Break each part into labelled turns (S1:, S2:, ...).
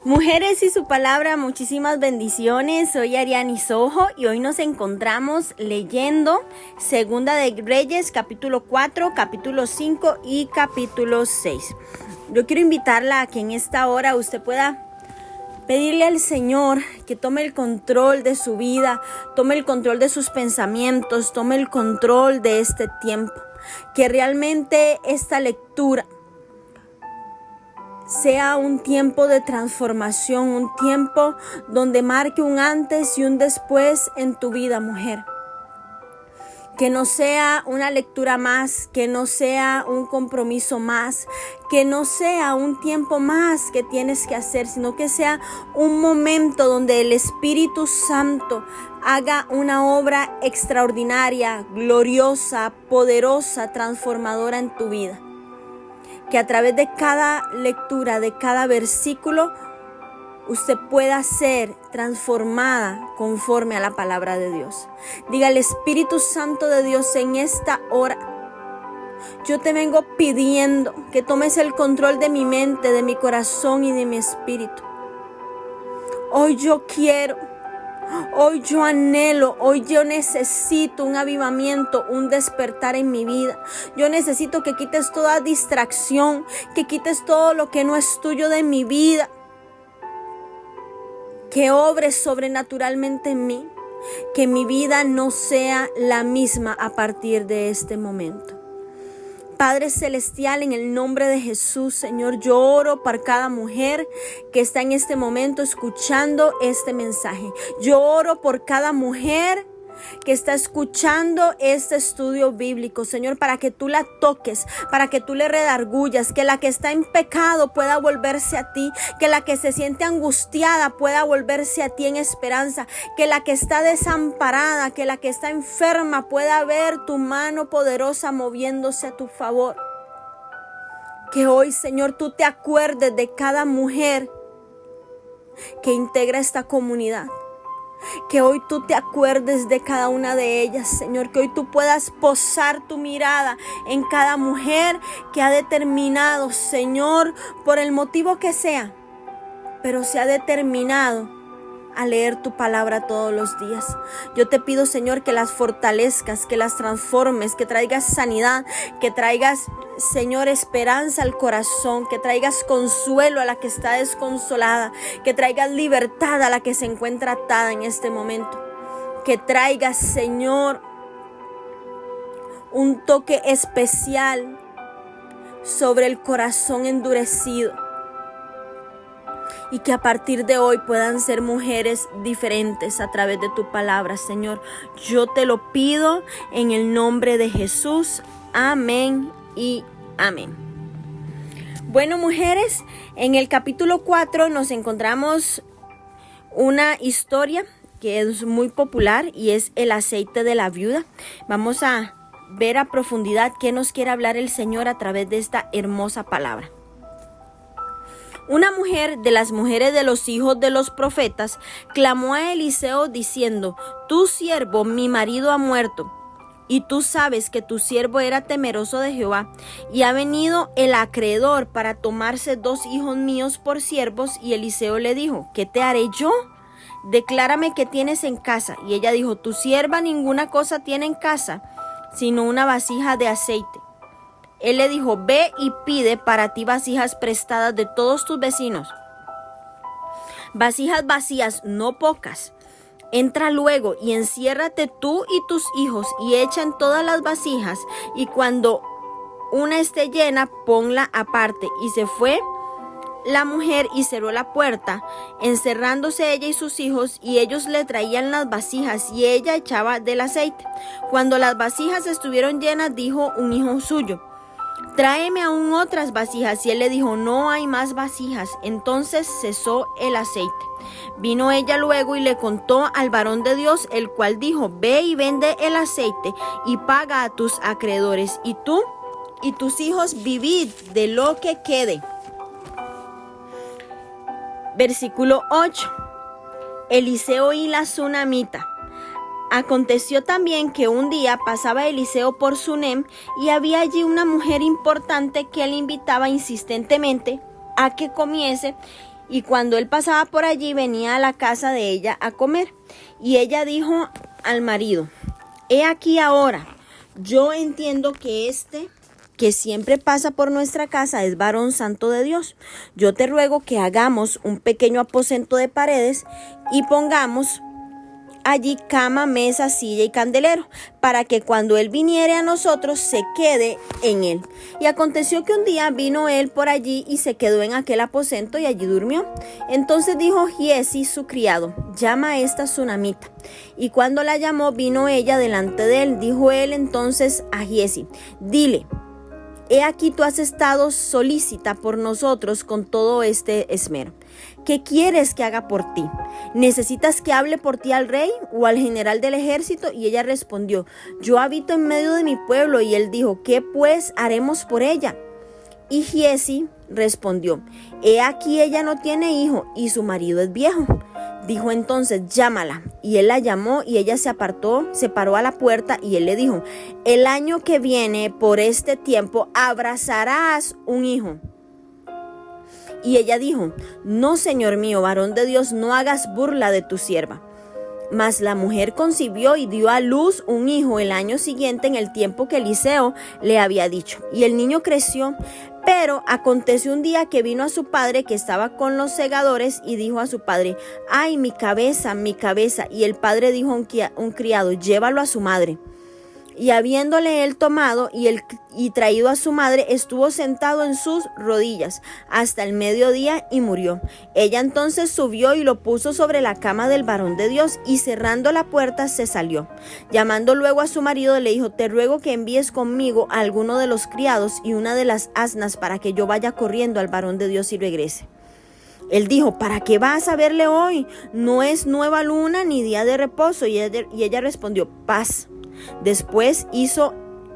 S1: Mujeres y su palabra, muchísimas bendiciones. Soy Ariani Sojo y hoy nos encontramos leyendo Segunda de Reyes, capítulo 4, capítulo 5 y capítulo 6. Yo quiero invitarla a que en esta hora usted pueda pedirle al Señor que tome el control de su vida, tome el control de sus pensamientos, tome el control de este tiempo. Que realmente esta lectura sea un tiempo de transformación, un tiempo donde marque un antes y un después en tu vida, mujer. Que no sea una lectura más, que no sea un compromiso más, que no sea un tiempo más que tienes que hacer, sino que sea un momento donde el Espíritu Santo haga una obra extraordinaria, gloriosa, poderosa, transformadora en tu vida. Que a través de cada lectura, de cada versículo, usted pueda ser transformada conforme a la palabra de Dios. Diga al Espíritu Santo de Dios en esta hora: yo te vengo pidiendo que tomes el control de mi mente, de mi corazón y de mi espíritu. Hoy yo quiero, hoy yo anhelo, hoy yo necesito un avivamiento, un despertar en mi vida. Yo necesito que quites toda distracción, que quites todo lo que no es tuyo de mi vida. Que obres sobrenaturalmente en mí, que mi vida no sea la misma a partir de este momento. Padre Celestial, en el nombre de Jesús, Señor, yo oro para cada mujer que está en este momento escuchando este mensaje. Yo oro por cada mujer que está escuchando este estudio bíblico, Señor, para que tú la toques, para que tú le redargullas, que la que está en pecado pueda volverse a ti, que la que se siente angustiada pueda volverse a ti en esperanza, que la que está desamparada, que la que está enferma pueda ver tu mano poderosa moviéndose a tu favor. Que hoy, Señor, tú te acuerdes de cada mujer que integra esta comunidad. Que hoy tú te acuerdes de cada una de ellas, Señor. Que hoy tú puedas posar tu mirada en cada mujer que ha determinado, Señor, por el motivo que sea, pero se ha determinado a leer tu palabra todos los días. Yo te pido, Señor, que las fortalezcas, que las transformes, que traigas sanidad, que traigas, Señor, esperanza al corazón, que traigas consuelo a la que está desconsolada, que traigas libertad a la que se encuentra atada en este momento, que traigas, Señor, un toque especial sobre el corazón endurecido. Y que a partir de hoy puedan ser mujeres diferentes a través de tu palabra, Señor. Yo te lo pido en el nombre de Jesús. Amén y amén. Bueno, mujeres, en el capítulo 4 nos encontramos una historia que es muy popular y es el aceite de la viuda. Vamos a ver a profundidad qué nos quiere hablar el Señor a través de esta hermosa palabra. Una mujer de las mujeres de los hijos de los profetas clamó a Eliseo diciendo: tu siervo, mi marido, ha muerto, y tú sabes que tu siervo era temeroso de Jehová, y ha venido el acreedor para tomarse 2 hijos míos por siervos. Y Eliseo le dijo: ¿qué te haré yo? Declárame qué tienes en casa. Y ella dijo: tu sierva ninguna cosa tiene en casa, sino una vasija de aceite. Él le dijo: ve y pide para ti vasijas prestadas de todos tus vecinos, vasijas vacías, no pocas. Entra luego y enciérrate tú y tus hijos y echa en todas las vasijas, y cuando una esté llena, ponla aparte. Y se fue la mujer y cerró la puerta, encerrándose ella y sus hijos, y ellos le traían las vasijas y ella echaba del aceite. Cuando las vasijas estuvieron llenas, dijo un hijo suyo: tráeme aún otras vasijas. Y él le dijo: no hay más vasijas. Entonces cesó el aceite. Vino ella luego y le contó al varón de Dios, el cual dijo: ve y vende el aceite y paga a tus acreedores, y tú y tus hijos vivid de lo que quede. Versículo 8. Eliseo y la sunamita. Aconteció también que un día pasaba Eliseo por Sunem, y había allí una mujer importante que le invitaba insistentemente a que comiese, y cuando él pasaba por allí venía a la casa de ella a comer. Y ella dijo al marido: he aquí ahora, yo entiendo que que siempre pasa por nuestra casa es varón santo de Dios. Yo te ruego que hagamos un pequeño aposento de paredes y pongamos allí cama, mesa, silla y candelero, para que cuando él viniere a nosotros se quede en él. Y aconteció que un día vino él por allí y se quedó en aquel aposento y allí durmió. Entonces dijo Giezi su criado: llama a esta sunamita. Y cuando la llamó, vino ella delante de él. Dijo él entonces a Giezi: dile, he aquí tú has estado solícita por nosotros con todo este esmero. ¿Qué quieres que haga por ti? ¿Necesitas que hable por ti al rey o al general del ejército? Y ella respondió: yo habito en medio de mi pueblo. Y él dijo: ¿qué pues haremos por ella? Y Giezi respondió: he aquí ella no tiene hijo y su marido es viejo. Dijo entonces: llámala. Y él la llamó y ella se paró a la puerta y él le dijo: el año que viene por este tiempo abrazarás un hijo. Y ella dijo: no, señor mío, varón de Dios, no hagas burla de tu sierva. Mas la mujer concibió y dio a luz un hijo el año siguiente, en el tiempo que Eliseo le había dicho. Y el niño creció. Pero aconteció un día que vino a su padre, que estaba con los segadores, y dijo a su padre: ay, mi cabeza, mi cabeza. Y el padre dijo a un criado: llévalo a su madre. Y habiéndole él tomado y traído a su madre, estuvo sentado en sus rodillas hasta el mediodía y murió. Ella entonces subió y lo puso sobre la cama del varón de Dios, y cerrando la puerta se salió. Llamando luego a su marido, le dijo: te ruego que envíes conmigo a alguno de los criados y una de las asnas, para que yo vaya corriendo al varón de Dios y regrese. Él dijo: ¿para qué vas a verle hoy? No es nueva luna ni día de reposo. Y ella respondió: paz. Después hizo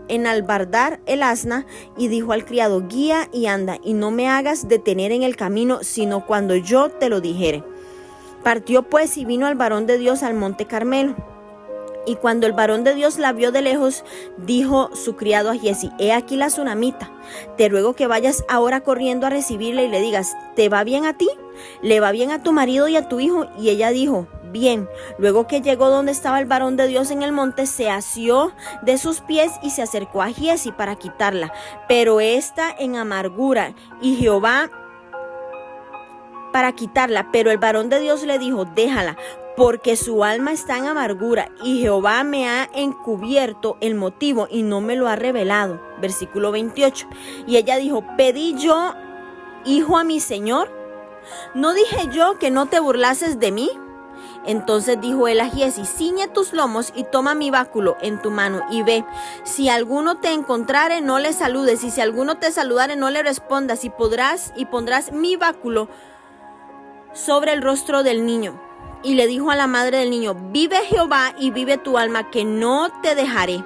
S1: enalbardar el asna y dijo al criado: guía y anda, y no me hagas detener en el camino, sino cuando yo te lo dijere. Partió pues y vino al varón de Dios al monte Carmelo. Y cuando el varón de Dios la vio de lejos, dijo su criado a Giezi: he aquí la sunamita. Te ruego que vayas ahora corriendo a recibirla y le digas: ¿te va bien a ti? ¿Le va bien a tu marido y a tu hijo? Y ella dijo: bien. Luego que llegó donde estaba el varón de Dios en el monte, se asió de sus pies y se acercó a Giezi para quitarla, pero ésta en amargura, y Jehová para quitarla. Pero el varón de Dios le dijo: déjala, porque su alma está en amargura, y Jehová me ha encubierto el motivo y no me lo ha revelado. Versículo 28. Y ella dijo: ¿pedí yo hijo a mi señor? ¿No dije yo que no te burlases de mí? Entonces dijo él a Giezi: ciñe tus lomos y toma mi báculo en tu mano y ve. Si alguno te encontrare, no le saludes, y si alguno te saludare, no le respondas, y pondrás mi báculo sobre el rostro del niño. Y le dijo a la madre del niño: vive Jehová y vive tu alma, que no te dejaré.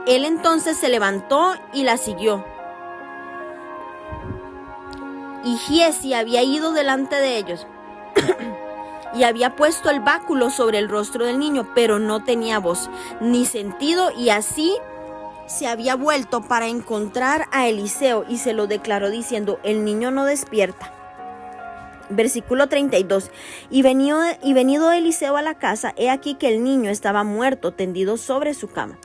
S1: Él entonces se levantó y la siguió. Y Giezi había ido delante de ellos y había puesto el báculo sobre el rostro del niño, pero no tenía voz ni sentido, y así se había vuelto para encontrar a Eliseo y se lo declaró diciendo: el niño no despierta. Versículo 32. Y venido Eliseo a la casa, he aquí que el niño estaba muerto, tendido sobre su cama.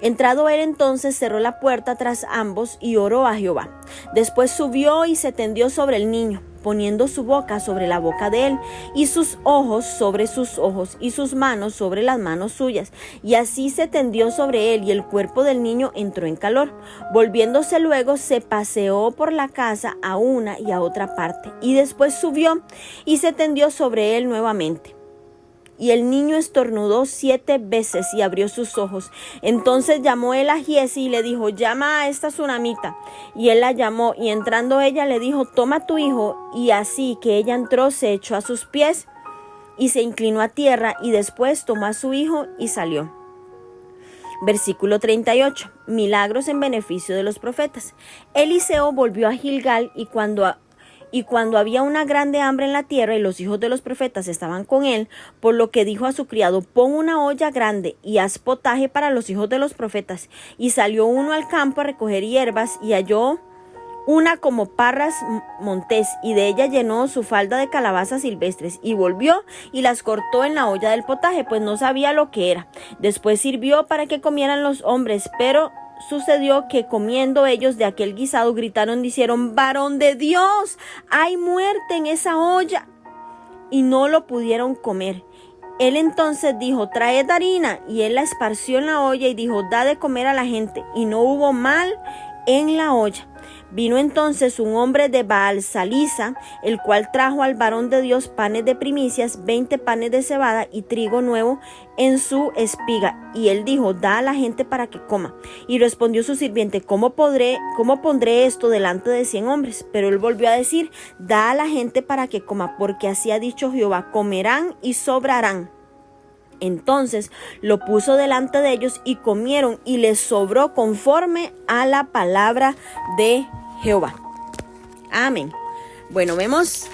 S1: Entrado él entonces, cerró la puerta tras ambos y oró a Jehová. Después subió y se tendió sobre el niño, poniendo su boca sobre la boca de él, y sus ojos sobre sus ojos, y sus manos sobre las manos suyas. Y así se tendió sobre él, y el cuerpo del niño entró en calor. Volviéndose luego, se paseó por la casa a una y a otra parte, y después subió y se tendió sobre él nuevamente. Y el niño estornudó 7 veces y abrió sus ojos. Entonces llamó él a Giezi y le dijo: llama a esta sunamita. Y él la llamó, y entrando ella le dijo: toma tu hijo. Y así que ella entró, se echó a sus pies y se inclinó a tierra, y después tomó a su hijo y salió. Versículo 38. Milagros en beneficio de los profetas. Eliseo volvió a Gilgal, y cuando había una grande hambre en la tierra y los hijos de los profetas estaban con él, por lo que dijo a su criado: pon una olla grande y haz potaje para los hijos de los profetas. Y salió uno al campo a recoger hierbas, y halló una como parras montés, y de ella llenó su falda de calabazas silvestres, y volvió y las cortó en la olla del potaje, pues no sabía lo que era. Después sirvió para que comieran los hombres, pero sucedió que comiendo ellos de aquel guisado gritaron, dijeron: varón de Dios, hay muerte en esa olla. Y no lo pudieron comer. Él entonces dijo: traed harina. Y él la esparció en la olla y dijo: da de comer a la gente. Y no hubo mal en la olla. Vino entonces un hombre de Baal-Salisa, el cual trajo al varón de Dios panes de primicias, 20 panes de cebada y trigo nuevo en su espiga. Y él dijo: da a la gente para que coma. Y respondió su sirviente: ¿Cómo pondré esto delante de 100 hombres? Pero él volvió a decir: da a la gente para que coma, porque así ha dicho Jehová: comerán y sobrarán. Entonces lo puso delante de ellos y comieron, y les sobró conforme a la palabra de Jehová. Amén. Bueno, vemos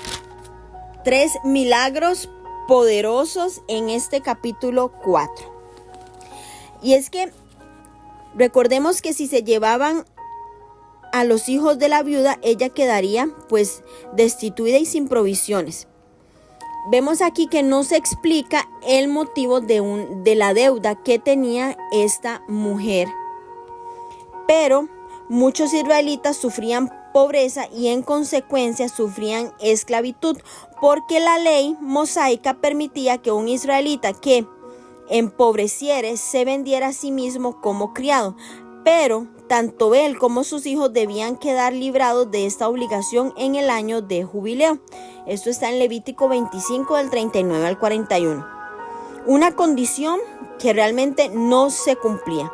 S1: 3 milagros poderosos en este capítulo 4. Y es que recordemos que si se llevaban a los hijos de la viuda, ella quedaría pues destituida y sin provisiones. Vemos aquí que no se explica el motivo de la deuda que tenía esta mujer. Pero muchos israelitas sufrían pobreza y en consecuencia sufrían esclavitud, porque la ley mosaica permitía que un israelita que empobreciere se vendiera a sí mismo como criado. Pero tanto él como sus hijos debían quedar librados de esta obligación en el año de jubileo. Esto está en Levítico 25 del 39 al 41. Una condición que realmente no se cumplía.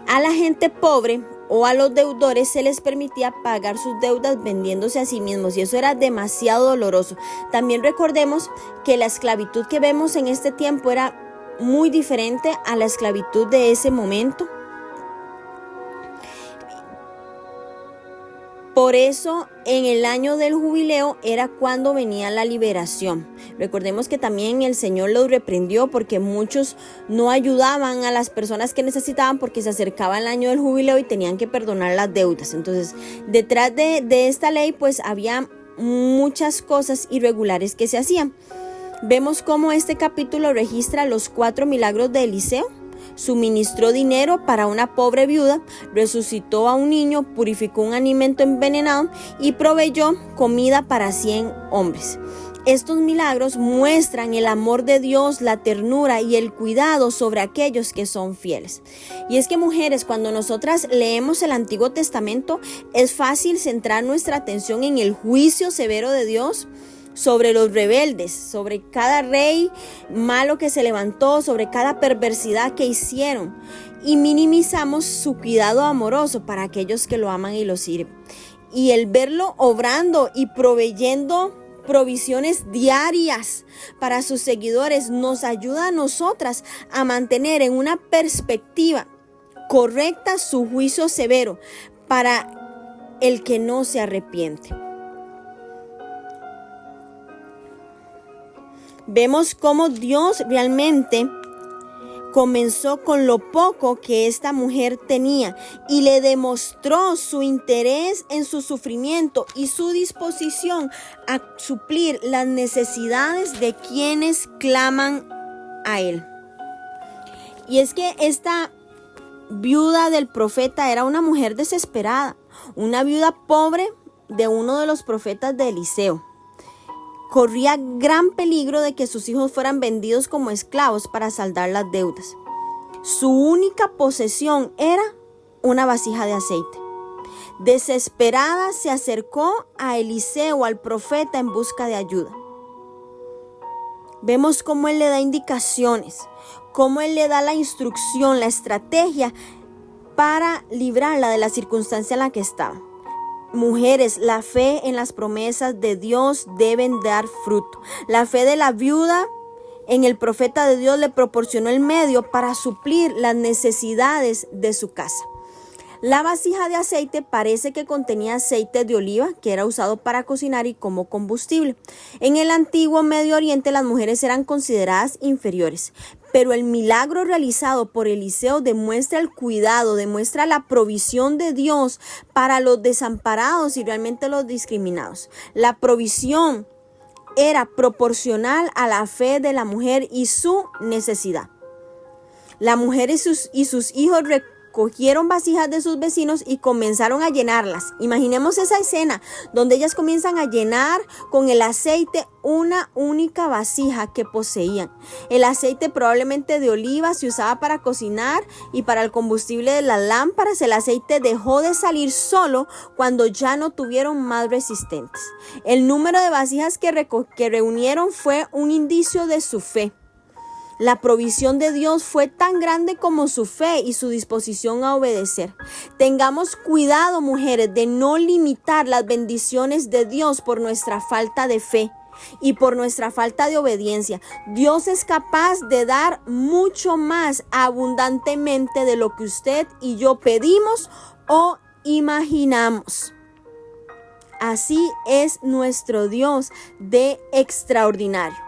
S1: A la gente pobre o a los deudores se les permitía pagar sus deudas vendiéndose a sí mismos, y eso era demasiado doloroso. También recordemos que la esclavitud que vemos en este tiempo era muy diferente a la esclavitud de ese momento. Por eso en el año del jubileo era cuando venía la liberación. Recordemos que también el Señor los reprendió porque muchos no ayudaban a las personas que necesitaban, porque se acercaba el año del jubileo y tenían que perdonar las deudas. Entonces, detrás de esta ley pues había muchas cosas irregulares que se hacían. Vemos cómo este capítulo registra los 4 milagros de Eliseo. Suministró dinero para una pobre viuda, resucitó a un niño, purificó un alimento envenenado y proveyó comida para 100 hombres. Estos milagros muestran el amor de Dios, la ternura y el cuidado sobre aquellos que son fieles. Y es que, mujeres, cuando nosotras leemos el Antiguo Testamento, es fácil centrar nuestra atención en el juicio severo de Dios sobre los rebeldes, sobre cada rey malo que se levantó, sobre cada perversidad que hicieron, y minimizamos su cuidado amoroso para aquellos que lo aman y lo sirven. Y el verlo obrando y proveyendo provisiones diarias para sus seguidores nos ayuda a nosotras a mantener en una perspectiva correcta su juicio severo para el que no se arrepiente. Vemos cómo Dios realmente comenzó con lo poco que esta mujer tenía y le demostró su interés en su sufrimiento y su disposición a suplir las necesidades de quienes claman a Él. Y es que esta viuda del profeta era una mujer desesperada, una viuda pobre de uno de los profetas de Eliseo. Corría gran peligro de que sus hijos fueran vendidos como esclavos para saldar las deudas. Su única posesión era una vasija de aceite. Desesperada se acercó a Eliseo, al profeta, en busca de ayuda. Vemos cómo él le da indicaciones, cómo él le da la instrucción, la estrategia para librarla de la circunstancia en la que estaba. Mujeres, la fe en las promesas de Dios deben dar fruto. La fe de la viuda en el profeta de Dios le proporcionó el medio para suplir las necesidades de su casa. La vasija de aceite parece que contenía aceite de oliva, que era usado para cocinar y como combustible. En el antiguo Medio Oriente las mujeres eran consideradas inferiores, pero el milagro realizado por Eliseo demuestra el cuidado, demuestra la provisión de Dios para los desamparados y realmente los discriminados. La provisión era proporcional a la fe de la mujer y su necesidad. La mujer y sus hijos recogieron vasijas de sus vecinos y comenzaron a llenarlas. Imaginemos esa escena donde ellas comienzan a llenar con el aceite una única vasija que poseían. El aceite probablemente de oliva se usaba para cocinar y para el combustible de las lámparas. El aceite dejó de salir solo cuando ya no tuvieron más resistentes. El número de vasijas que reunieron fue un indicio de su fe. La provisión de Dios fue tan grande como su fe y su disposición a obedecer. Tengamos cuidado, mujeres, de no limitar las bendiciones de Dios por nuestra falta de fe y por nuestra falta de obediencia. Dios es capaz de dar mucho más abundantemente de lo que usted y yo pedimos o imaginamos. Así es nuestro Dios de extraordinario.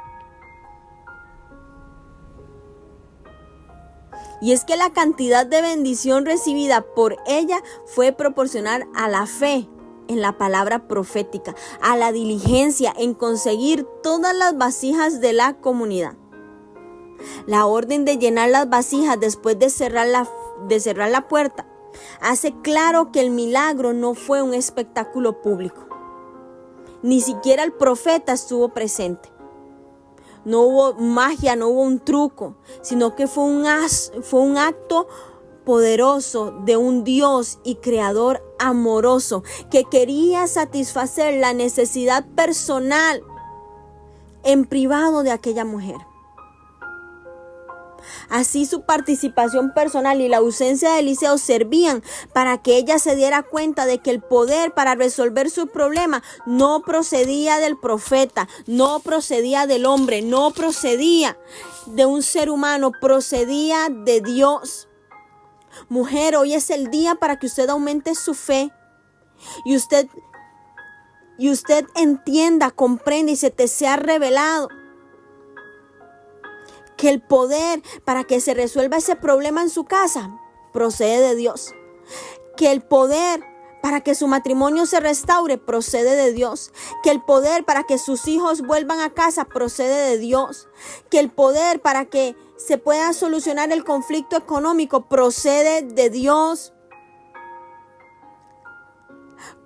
S1: Y es que la cantidad de bendición recibida por ella fue proporcional a la fe en la palabra profética, a la diligencia en conseguir todas las vasijas de la comunidad. La orden de llenar las vasijas después de cerrar la puerta hace claro que el milagro no fue un espectáculo público. Ni siquiera el profeta estuvo presente. No hubo magia, no hubo un truco, sino que fue un acto poderoso de un Dios y creador amoroso que quería satisfacer la necesidad personal en privado de aquella mujer. Así su participación personal y la ausencia de Eliseo servían para que ella se diera cuenta de que el poder para resolver su problema no procedía del profeta, no procedía del hombre, no procedía de un ser humano, procedía de Dios. Mujer, hoy es el día para que usted aumente su fe y usted entienda, comprenda y se te sea revelado que el poder para que se resuelva ese problema en su casa procede de Dios. Que el poder para que su matrimonio se restaure procede de Dios. Que el poder para que sus hijos vuelvan a casa procede de Dios. Que el poder para que se pueda solucionar el conflicto económico procede de Dios.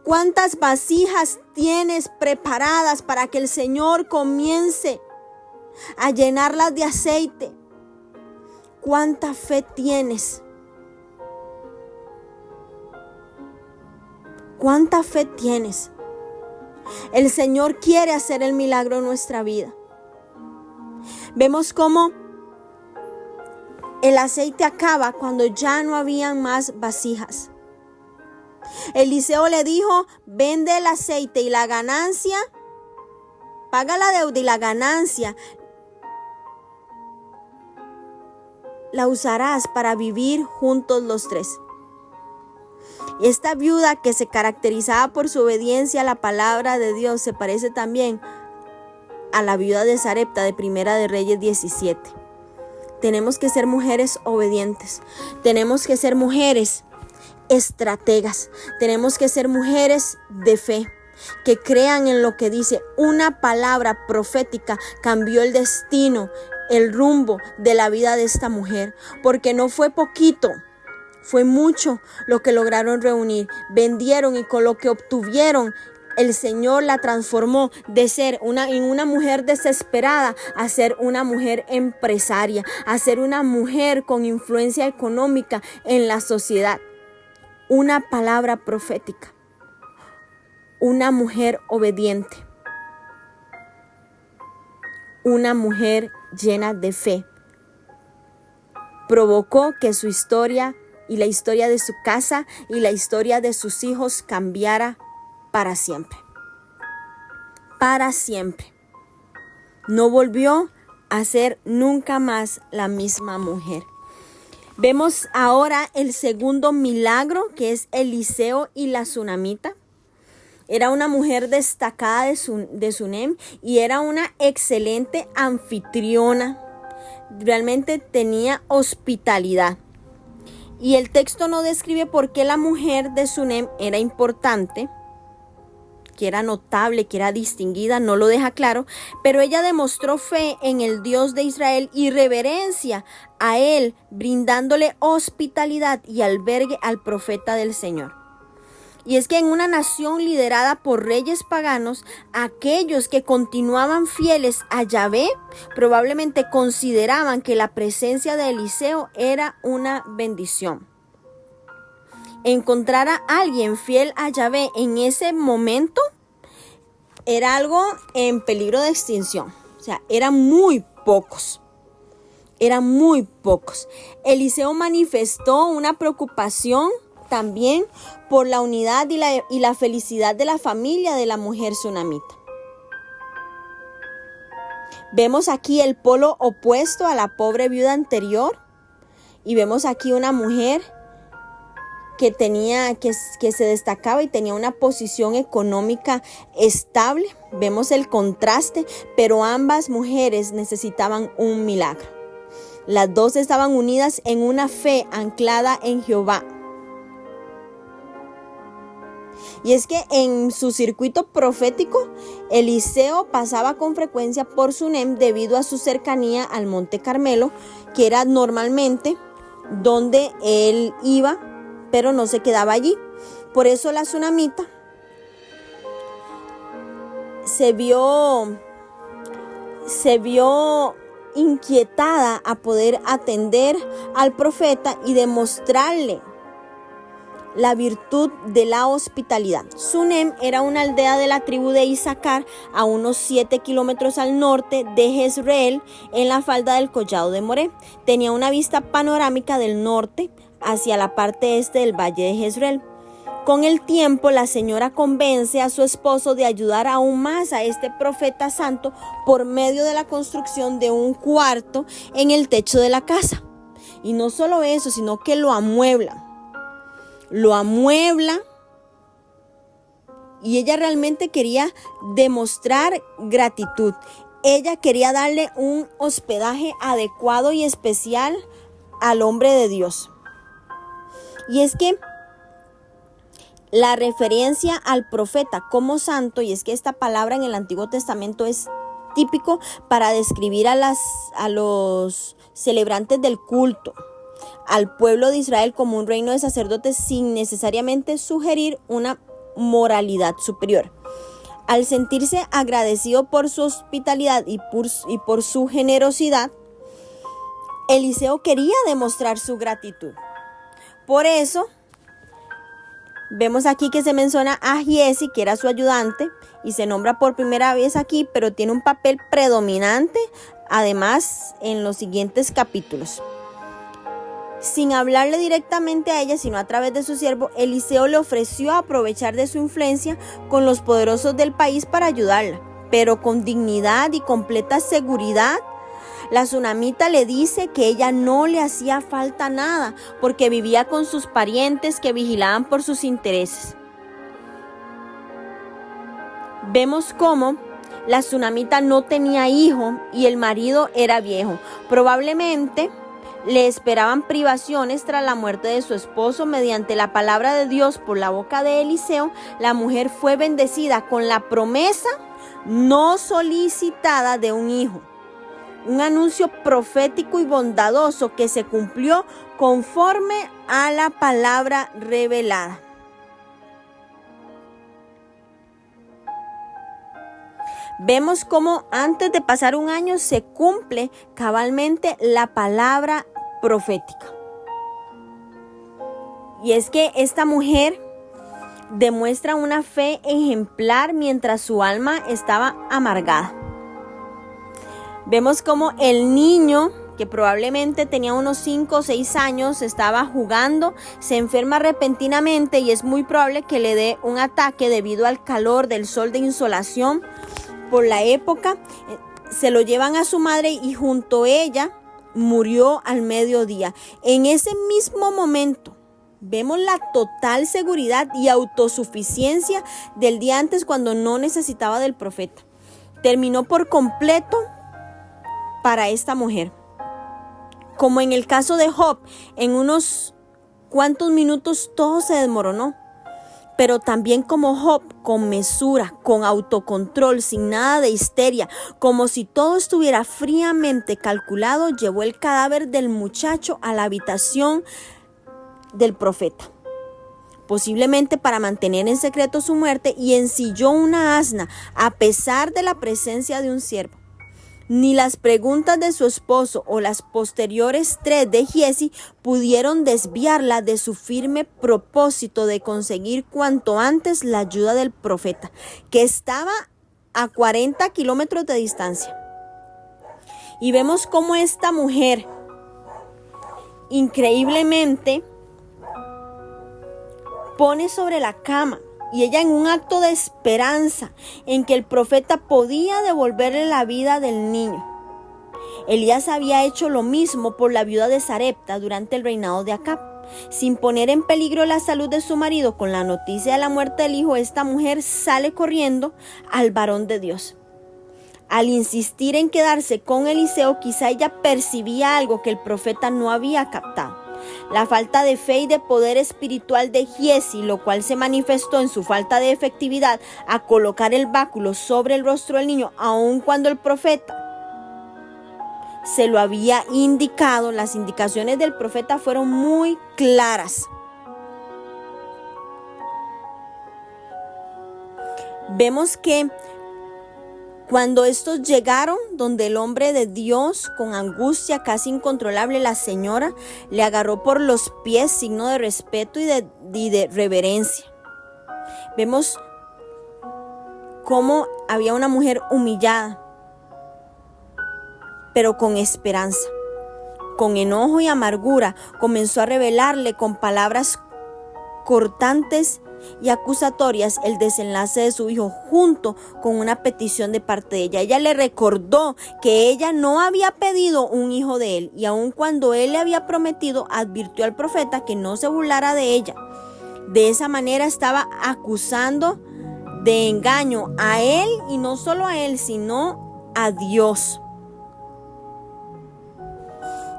S1: ¿Cuántas vasijas tienes preparadas para que el Señor comience a llenarlas de aceite? ¿Cuánta fe tienes? ¿Cuánta fe tienes? El Señor quiere hacer el milagro en nuestra vida. Vemos cómo el aceite acaba cuando ya no habían más vasijas. Eliseo le dijo: vende el aceite y la ganancia, paga la deuda y la ganancia la usarás para vivir juntos los tres. Esta viuda, que se caracterizaba por su obediencia a la palabra de Dios, se parece también a la viuda de Sarepta de Primera de Reyes 17. Tenemos que ser mujeres obedientes. Tenemos que ser mujeres estrategas. Tenemos que ser mujeres de fe, que crean en lo que dice. Una palabra profética cambió el destino, el rumbo de la vida de esta mujer, porque no fue poquito, fue mucho lo que lograron reunir. Vendieron y con lo que obtuvieron, el Señor la transformó de ser una mujer desesperada a ser una mujer empresaria, a ser una mujer con influencia económica en la sociedad. Una palabra profética, una mujer obediente, una mujer llena de fe, provocó que su historia y la historia de su casa y la historia de sus hijos cambiara para siempre. Para siempre. No volvió a ser nunca más la misma mujer. Vemos ahora el segundo milagro, que es Eliseo y la tsunamita. Era una mujer destacada de Sunem y era una excelente anfitriona. Realmente tenía hospitalidad. Y el texto no describe por qué la mujer de Sunem era importante, que era notable, que era distinguida, no lo deja claro, pero ella demostró fe en el Dios de Israel y reverencia a él, brindándole hospitalidad y albergue al profeta del Señor. Y es que en una nación liderada por reyes paganos, aquellos que continuaban fieles a Yahvé probablemente consideraban que la presencia de Eliseo era una bendición. Encontrar a alguien fiel a Yahvé en ese momento era algo en peligro de extinción. O sea, eran muy pocos. Eliseo manifestó una preocupación también por la unidad y la felicidad de la familia de la mujer tsunamita. Vemos aquí el polo opuesto a la pobre viuda anterior y vemos aquí una mujer que se destacaba y tenía una posición económica estable. Vemos el contraste, pero ambas mujeres necesitaban un milagro. Las dos estaban unidas en una fe anclada en Jehová. Y es que en su circuito profético, Eliseo pasaba con frecuencia por Sunem debido a su cercanía al Monte Carmelo, que era normalmente donde él iba, pero no se quedaba allí. Por eso la tsunamita se vio inquietada a poder atender al profeta y demostrarle la virtud de la hospitalidad. Sunem era una aldea de la tribu de Isaacar a unos 7 kilómetros al norte de Jezreel, en la falda del collado de Moré. Tenía una vista panorámica del norte hacia la parte este del valle de Jezreel. Con el tiempo, la señora convence a su esposo de ayudar aún más a este profeta santo por medio de la construcción de un cuarto en el techo de la casa. Y no solo eso, sino que lo amuebla y ella realmente quería demostrar gratitud. Ella quería darle un hospedaje adecuado y especial al hombre de Dios. Y es que la referencia al profeta como santo, y es que esta palabra en el Antiguo Testamento es típico para describir a los celebrantes del culto, al pueblo de Israel como un reino de sacerdotes sin necesariamente sugerir una moralidad superior. Al sentirse agradecido por su hospitalidad y por su generosidad, Eliseo quería demostrar su gratitud. Por eso, vemos aquí que se menciona a Giesi, que era su ayudante, y se nombra por primera vez aquí, pero tiene un papel predominante, además, en los siguientes capítulos. Sin hablarle directamente a ella, sino a través de su siervo, Eliseo le ofreció aprovechar de su influencia con los poderosos del país para ayudarla, pero con dignidad y completa seguridad. La tsunamita le dice que ella no le hacía falta nada porque vivía con sus parientes que vigilaban por sus intereses. Vemos cómo la tsunamita no tenía hijo y el marido era viejo. Probablemente le esperaban privaciones tras la muerte de su esposo. Mediante la palabra de Dios por la boca de Eliseo, la mujer fue bendecida con la promesa no solicitada de un hijo. Un anuncio profético y bondadoso que se cumplió conforme a la palabra revelada. Vemos cómo antes de pasar un año se cumple cabalmente la palabra profética. Y es que esta mujer demuestra una fe ejemplar mientras su alma estaba amargada. Vemos cómo el niño, que probablemente tenía unos 5 o 6 años, estaba jugando, se enferma repentinamente y es muy probable que le dé un ataque debido al calor del sol de insolación por la época. Se lo llevan a su madre y junto a ella murió al mediodía. En ese mismo momento vemos la total seguridad y autosuficiencia del día antes, cuando no necesitaba del profeta. Terminó por completo para esta mujer. Como en el caso de Job, en unos cuantos minutos todo se desmoronó. Pero también como Job, con mesura, con autocontrol, sin nada de histeria, como si todo estuviera fríamente calculado, llevó el cadáver del muchacho a la habitación del profeta, posiblemente para mantener en secreto su muerte, y ensilló una asna a pesar de la presencia de un siervo. Ni las preguntas de su esposo o las posteriores 3 de Giezi pudieron desviarla de su firme propósito de conseguir cuanto antes la ayuda del profeta, que estaba a 40 kilómetros de distancia. Y vemos cómo esta mujer, increíblemente, pone sobre la cama, y ella, en un acto de esperanza en que el profeta podía devolverle la vida del niño. Elías había hecho lo mismo por la viuda de Sarepta durante el reinado de Acab. Sin poner en peligro la salud de su marido con la noticia de la muerte del hijo, esta mujer sale corriendo al varón de Dios. Al insistir en quedarse con Eliseo, quizá ella percibía algo que el profeta no había captado. La falta de fe y de poder espiritual de Giezi, lo cual se manifestó en su falta de efectividad a colocar el báculo sobre el rostro del niño, aun cuando el profeta se lo había indicado. Las indicaciones del profeta fueron muy claras. Vemos que cuando estos llegaron donde el hombre de Dios, con angustia casi incontrolable, la señora le agarró por los pies, signo de respeto y de reverencia. Vemos cómo había una mujer humillada, pero con esperanza. Con enojo y amargura comenzó a revelarle con palabras cortantes y acusatorias el desenlace de su hijo, junto con una petición de parte de ella. Ella le recordó que ella no había pedido un hijo de él, y aun cuando él le había prometido, advirtió al profeta que no se burlara de ella. De esa manera estaba acusando de engaño a él, y no solo a él, sino a Dios.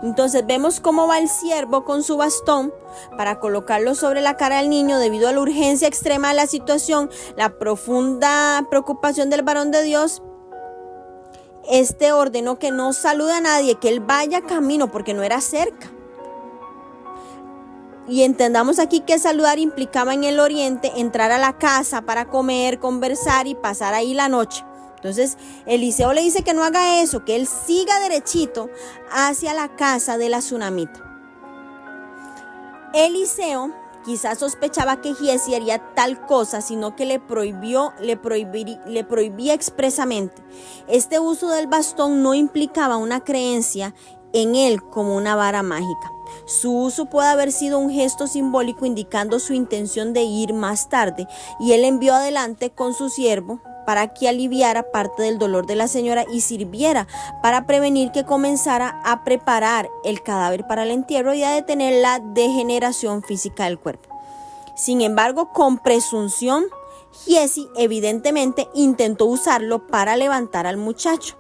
S1: Entonces vemos cómo va el siervo con su bastón para colocarlo sobre la cara del niño. Debido a la urgencia extrema de la situación, la profunda preocupación del varón de Dios, ordenó que no salude a nadie, que él vaya camino, porque no era cerca. Y entendamos aquí que saludar implicaba en el oriente entrar a la casa para comer, conversar y pasar ahí la noche. Entonces Eliseo le dice que no haga eso, que él siga derechito hacia la casa de la tsunamita. Eliseo quizás sospechaba que Giezi haría tal cosa, sino que le prohibía expresamente. Este uso del bastón no implicaba una creencia en él como una vara mágica. Su uso puede haber sido un gesto simbólico indicando su intención de ir más tarde, y él envió adelante con su siervo para que aliviara parte del dolor de la señora y sirviera para prevenir que comenzara a preparar el cadáver para el entierro y a detener la degeneración física del cuerpo. Sin embargo, con presunción, Giezi evidentemente intentó usarlo para levantar al muchacho.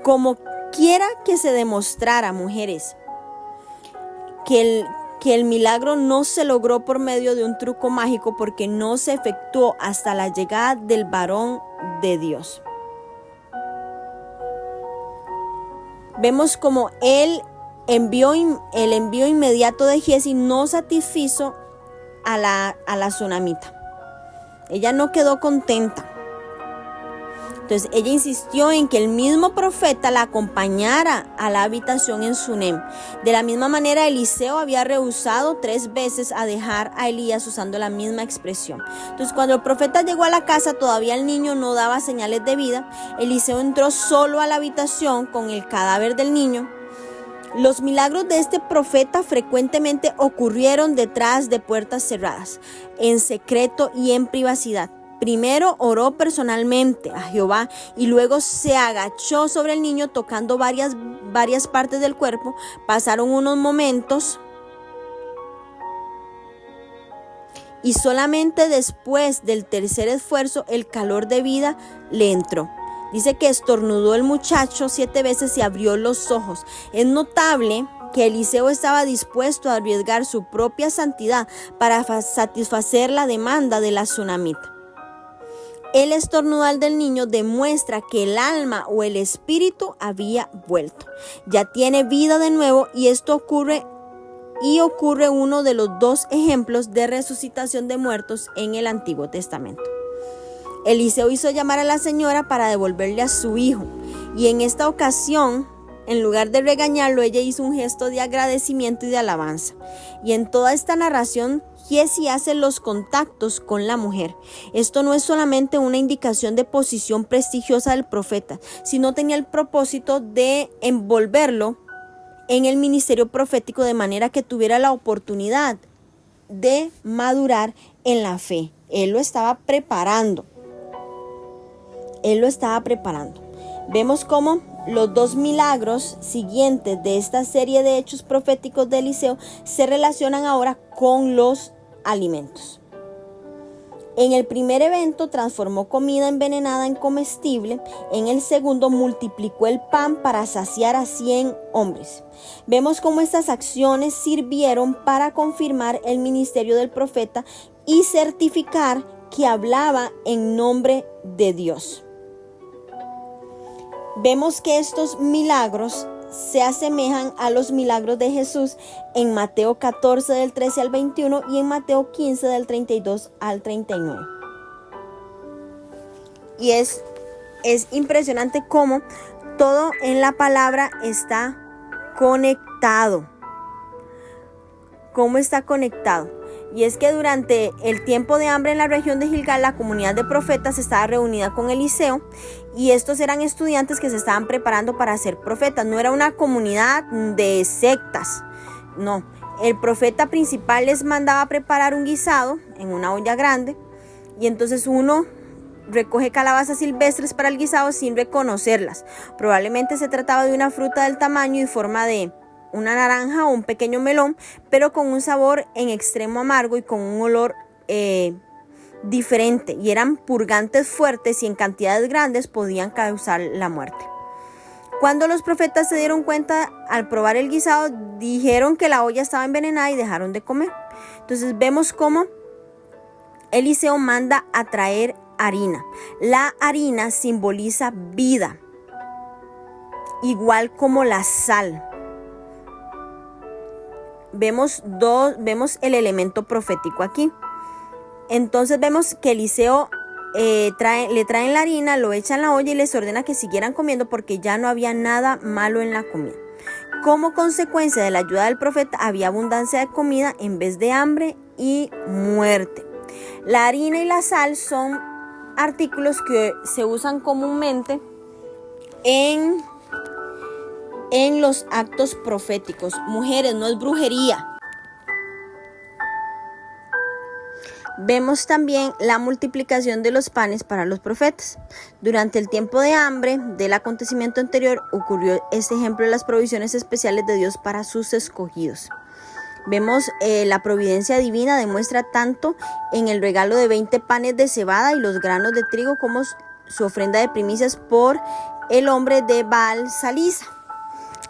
S1: Como quiera que se demostrara, mujeres, que el milagro no se logró por medio de un truco mágico, porque no se efectuó hasta la llegada del varón de Dios. Vemos como el envío inmediato de Giezi no satisfizo a la tsunamita. Ella no quedó contenta. Entonces ella insistió en que el mismo profeta la acompañara a la habitación en Sunem. De la misma manera, Eliseo había rehusado 3 veces a dejar a Elías, usando la misma expresión. Entonces, cuando el profeta llegó a la casa, todavía el niño no daba señales de vida. Eliseo entró solo a la habitación con el cadáver del niño. Los milagros de este profeta frecuentemente ocurrieron detrás de puertas cerradas, en secreto y en privacidad. primero oró personalmente a Jehová y luego se agachó sobre el niño tocando varias partes del cuerpo. Pasaron unos momentos y solamente después del tercer esfuerzo el calor de vida le entró. Dice que estornudó el muchacho 7 veces y abrió los ojos. Es notable que Eliseo estaba dispuesto a arriesgar su propia santidad para satisfacer la demanda de la tsunamita. El estornudar del niño demuestra que el alma o el espíritu había vuelto. Ya tiene vida de nuevo y esto ocurre uno de los 2 ejemplos de resucitación de muertos en el Antiguo Testamento. Eliseo hizo llamar a la señora para devolverle a su hijo y en esta ocasión, en lugar de regañarlo, ella hizo un gesto de agradecimiento y de alabanza. Y en toda esta narración, Giezi hace los contactos con la mujer. Esto no es solamente una indicación de posición prestigiosa del profeta, sino tenía el propósito de envolverlo en el ministerio profético de manera que tuviera la oportunidad de madurar en la fe. Él lo estaba preparando. Vemos cómo los 2 milagros siguientes de esta serie de hechos proféticos de Eliseo se relacionan ahora con los alimentos. En el primer evento transformó comida envenenada en comestible. En el segundo multiplicó el pan para saciar a 100 hombres. Vemos cómo estas acciones sirvieron para confirmar el ministerio del profeta y certificar que hablaba en nombre de Dios. Vemos que estos milagros se asemejan a los milagros de Jesús en Mateo 14 del 13 al 21 y en Mateo 15 del 32 al 39. Y es impresionante cómo todo en la palabra está conectado. ¿Cómo está conectado? Y es que durante el tiempo de hambre en la región de Gilgal, la comunidad de profetas estaba reunida con Eliseo y estos eran estudiantes que se estaban preparando para ser profetas. No era una comunidad de sectas, no. El profeta principal les mandaba preparar un guisado en una olla grande y entonces uno recoge calabazas silvestres para el guisado sin reconocerlas. Probablemente se trataba de una fruta del tamaño y forma de una naranja o un pequeño melón, pero con un sabor en extremo amargo y con un olor diferente, y eran purgantes fuertes y en cantidades grandes podían causar la muerte. Cuando los profetas se dieron cuenta al probar el guisado, dijeron que la olla estaba envenenada y dejaron de comer. Entonces vemos cómo Eliseo manda a traer harina. La harina simboliza vida, igual como la sal. Vemos el elemento profético aquí. Entonces vemos que Eliseo le traen la harina, lo echan en la olla y les ordena que siguieran comiendo porque ya no había nada malo en la comida. Como consecuencia de la ayuda del profeta había abundancia de comida en vez de hambre y muerte. La harina y la sal son artículos que se usan comúnmente en los actos proféticos. Mujeres, no es brujería. Vemos también la multiplicación de los panes para los profetas. Durante el tiempo de hambre del acontecimiento anterior ocurrió este ejemplo de las provisiones especiales de Dios para sus escogidos. Vemos la providencia divina demuestra tanto en el regalo de 20 panes de cebada y los granos de trigo como su ofrenda de primicias por el hombre de Baal Salisa,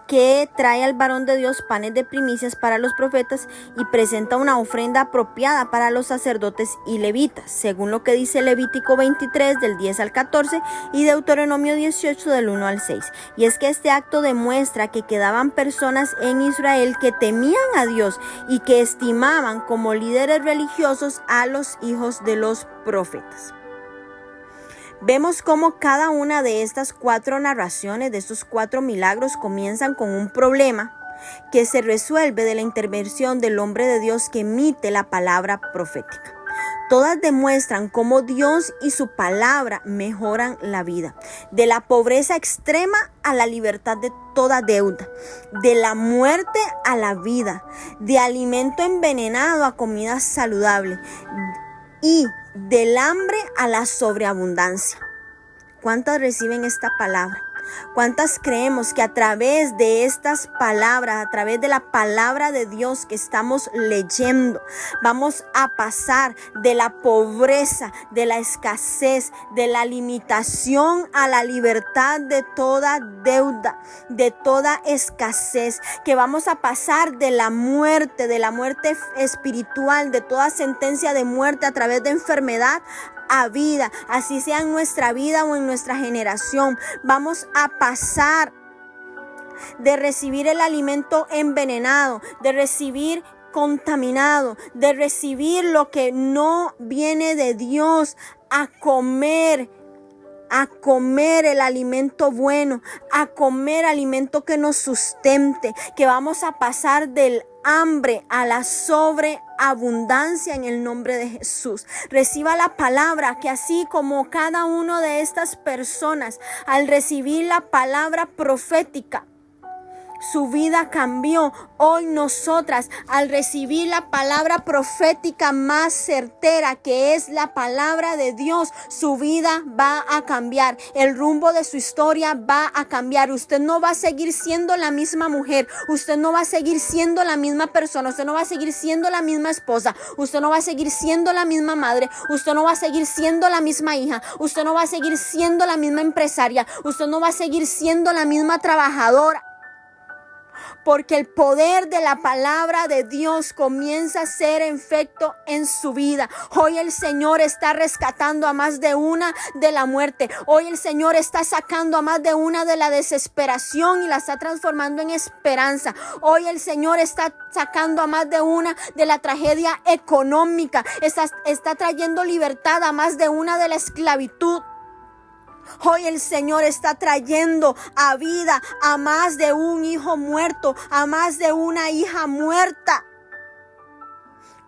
S1: que trae al varón de Dios panes de primicias para los profetas y presenta una ofrenda apropiada para los sacerdotes y levitas, según lo que dice Levítico 23 del 10 al 14 y Deuteronomio 18 del 1 al 6. Y es que este acto demuestra que quedaban personas en Israel que temían a Dios y que estimaban como líderes religiosos a los hijos de los profetas. Vemos cómo cada una de estas 4 narraciones, de estos 4 milagros, comienzan con un problema que se resuelve de la intervención del hombre de Dios que emite la palabra profética. Todas demuestran cómo Dios y su palabra mejoran la vida, de la pobreza extrema a la libertad de toda deuda, de la muerte a la vida, de alimento envenenado a comida saludable, y del hambre a la sobreabundancia. ¿Cuántas reciben esta palabra? ¿Cuántas creemos que a través de estas palabras, a través de la palabra de Dios que estamos leyendo, vamos a pasar de la pobreza, de la escasez, de la limitación a la libertad de toda deuda, de toda escasez, que vamos a pasar de la muerte espiritual, de toda sentencia de muerte a través de enfermedad, a vida, así sea en nuestra vida o en nuestra generación? Vamos a pasar de recibir el alimento envenenado, de recibir contaminado, de recibir lo que no viene de Dios, a comer el alimento bueno, a comer alimento que nos sustente, que vamos a pasar del hambre a la sobreabundancia en el nombre de Jesús. Reciba la palabra, que así como cada uno de estas personas, al recibir la palabra profética, su vida cambió. Hoy nosotras, al recibir la palabra profética más certera, que es la palabra de Dios, su vida va a cambiar. El rumbo de su historia va a cambiar. Usted no va a seguir siendo la misma mujer. Usted no va a seguir siendo la misma persona. Usted no va a seguir siendo la misma esposa. Usted no va a seguir siendo la misma madre. Usted no va a seguir siendo la misma hija. Usted no va a seguir siendo la misma empresaria. Usted no va a seguir siendo la misma trabajadora. Porque el poder de la palabra de Dios comienza a hacer efecto en su vida. Hoy el Señor está rescatando a más de una de la muerte. Hoy el Señor está sacando a más de una de la desesperación y la está transformando en esperanza. Hoy el Señor está sacando a más de una de la tragedia económica. Está trayendo libertad a más de una de la esclavitud. Hoy el Señor está trayendo a vida a más de un hijo muerto, a más de una hija muerta.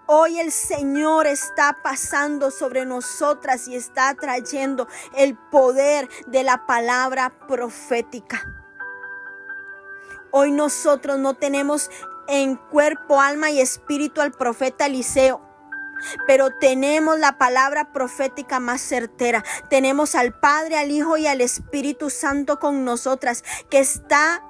S1: Hoy el Señor está pasando sobre nosotras y está trayendo el poder de la palabra profética. Hoy nosotros no tenemos en cuerpo, alma y espíritu al profeta Eliseo, pero tenemos la palabra profética más certera. Tenemos al Padre, al Hijo y al Espíritu Santo con nosotras, que está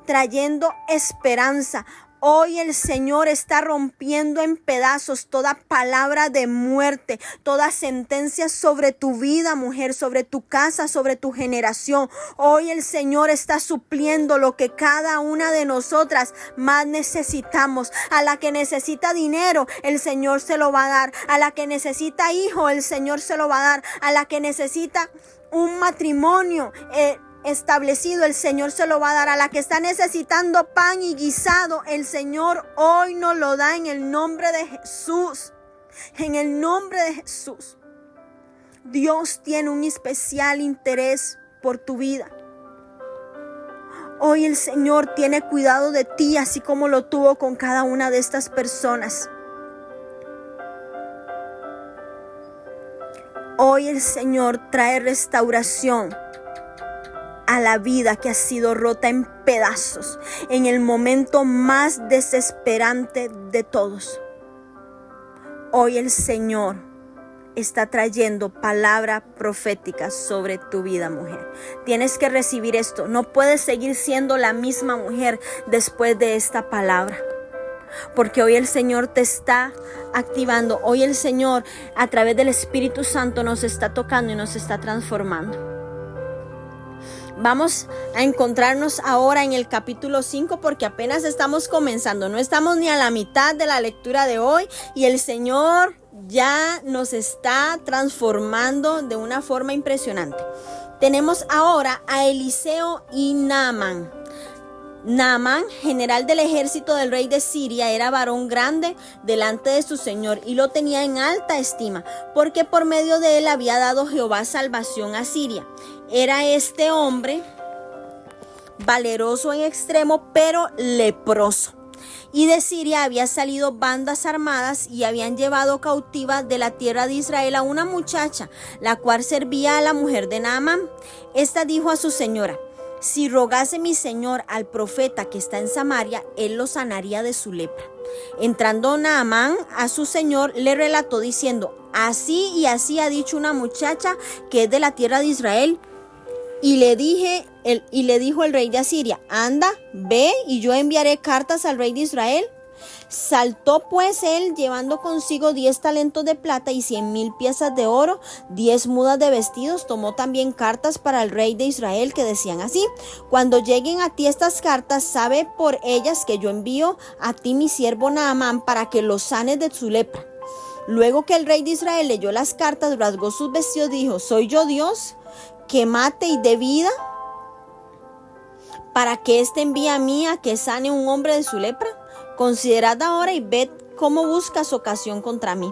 S1: trayendo esperanza. Hoy el Señor está rompiendo en pedazos toda palabra de muerte, toda sentencia sobre tu vida, mujer, sobre tu casa, sobre tu generación. Hoy el Señor está supliendo lo que cada una de nosotras más necesitamos. A la que necesita dinero, el Señor se lo va a dar. A la que necesita hijo, el Señor se lo va a dar. A la que necesita un matrimonio establecido, el Señor se lo va a dar. A la que está necesitando pan y guisado, el Señor hoy nos lo da en el nombre de Jesús. En el nombre de Jesús. Dios tiene un especial interés por tu vida. Hoy el Señor tiene cuidado de ti, así como lo tuvo con cada una de estas personas. Hoy el Señor trae restauración a la vida que ha sido rota en pedazos, en el momento más desesperante de todos. Hoy el Señor está trayendo palabra profética sobre tu vida, mujer. Tienes que recibir esto. No puedes seguir siendo la misma mujer después de esta palabra, porque hoy el Señor te está activando. Hoy el Señor, a través del Espíritu Santo, nos está tocando y nos está transformando. Vamos a encontrarnos ahora en el capítulo 5, porque apenas estamos comenzando. No estamos ni a la mitad de la lectura de hoy y el Señor ya nos está transformando de una forma impresionante. Tenemos ahora a Eliseo y Naamán. Naamán, general del ejército del rey de Siria, era varón grande delante de su señor y lo tenía en alta estima, porque por medio de él había dado Jehová salvación a Siria. Era este hombre valeroso en extremo, pero leproso. Y de Siria había salido bandas armadas y habían llevado cautiva de la tierra de Israel a una muchacha, la cual servía a la mujer de Naamán. Esta dijo a su señora: si rogase mi señor al profeta que está en Samaria, él lo sanaría de su lepra. Entrando Naamán a su señor, le relató diciendo: así y así ha dicho una muchacha que es de la tierra de Israel. Y le dijo el rey de Asiria, anda, ve y yo enviaré cartas al rey de Israel. Saltó pues él llevando consigo 10 talentos de plata y 100,000 piezas de oro, 10 mudas de vestidos. Tomó también cartas para el rey de Israel que decían así: cuando lleguen a ti estas cartas, sabe por ellas que yo envío a ti mi siervo Naamán para que lo sanes de su lepra. Luego que el rey de Israel leyó las cartas, rasgó sus vestidos y dijo: ¿soy yo Dios que mate y dé vida? ¿Para que éste envíe a mí a que sane un hombre de su lepra? Considerad ahora y ved cómo buscas ocasión contra mí.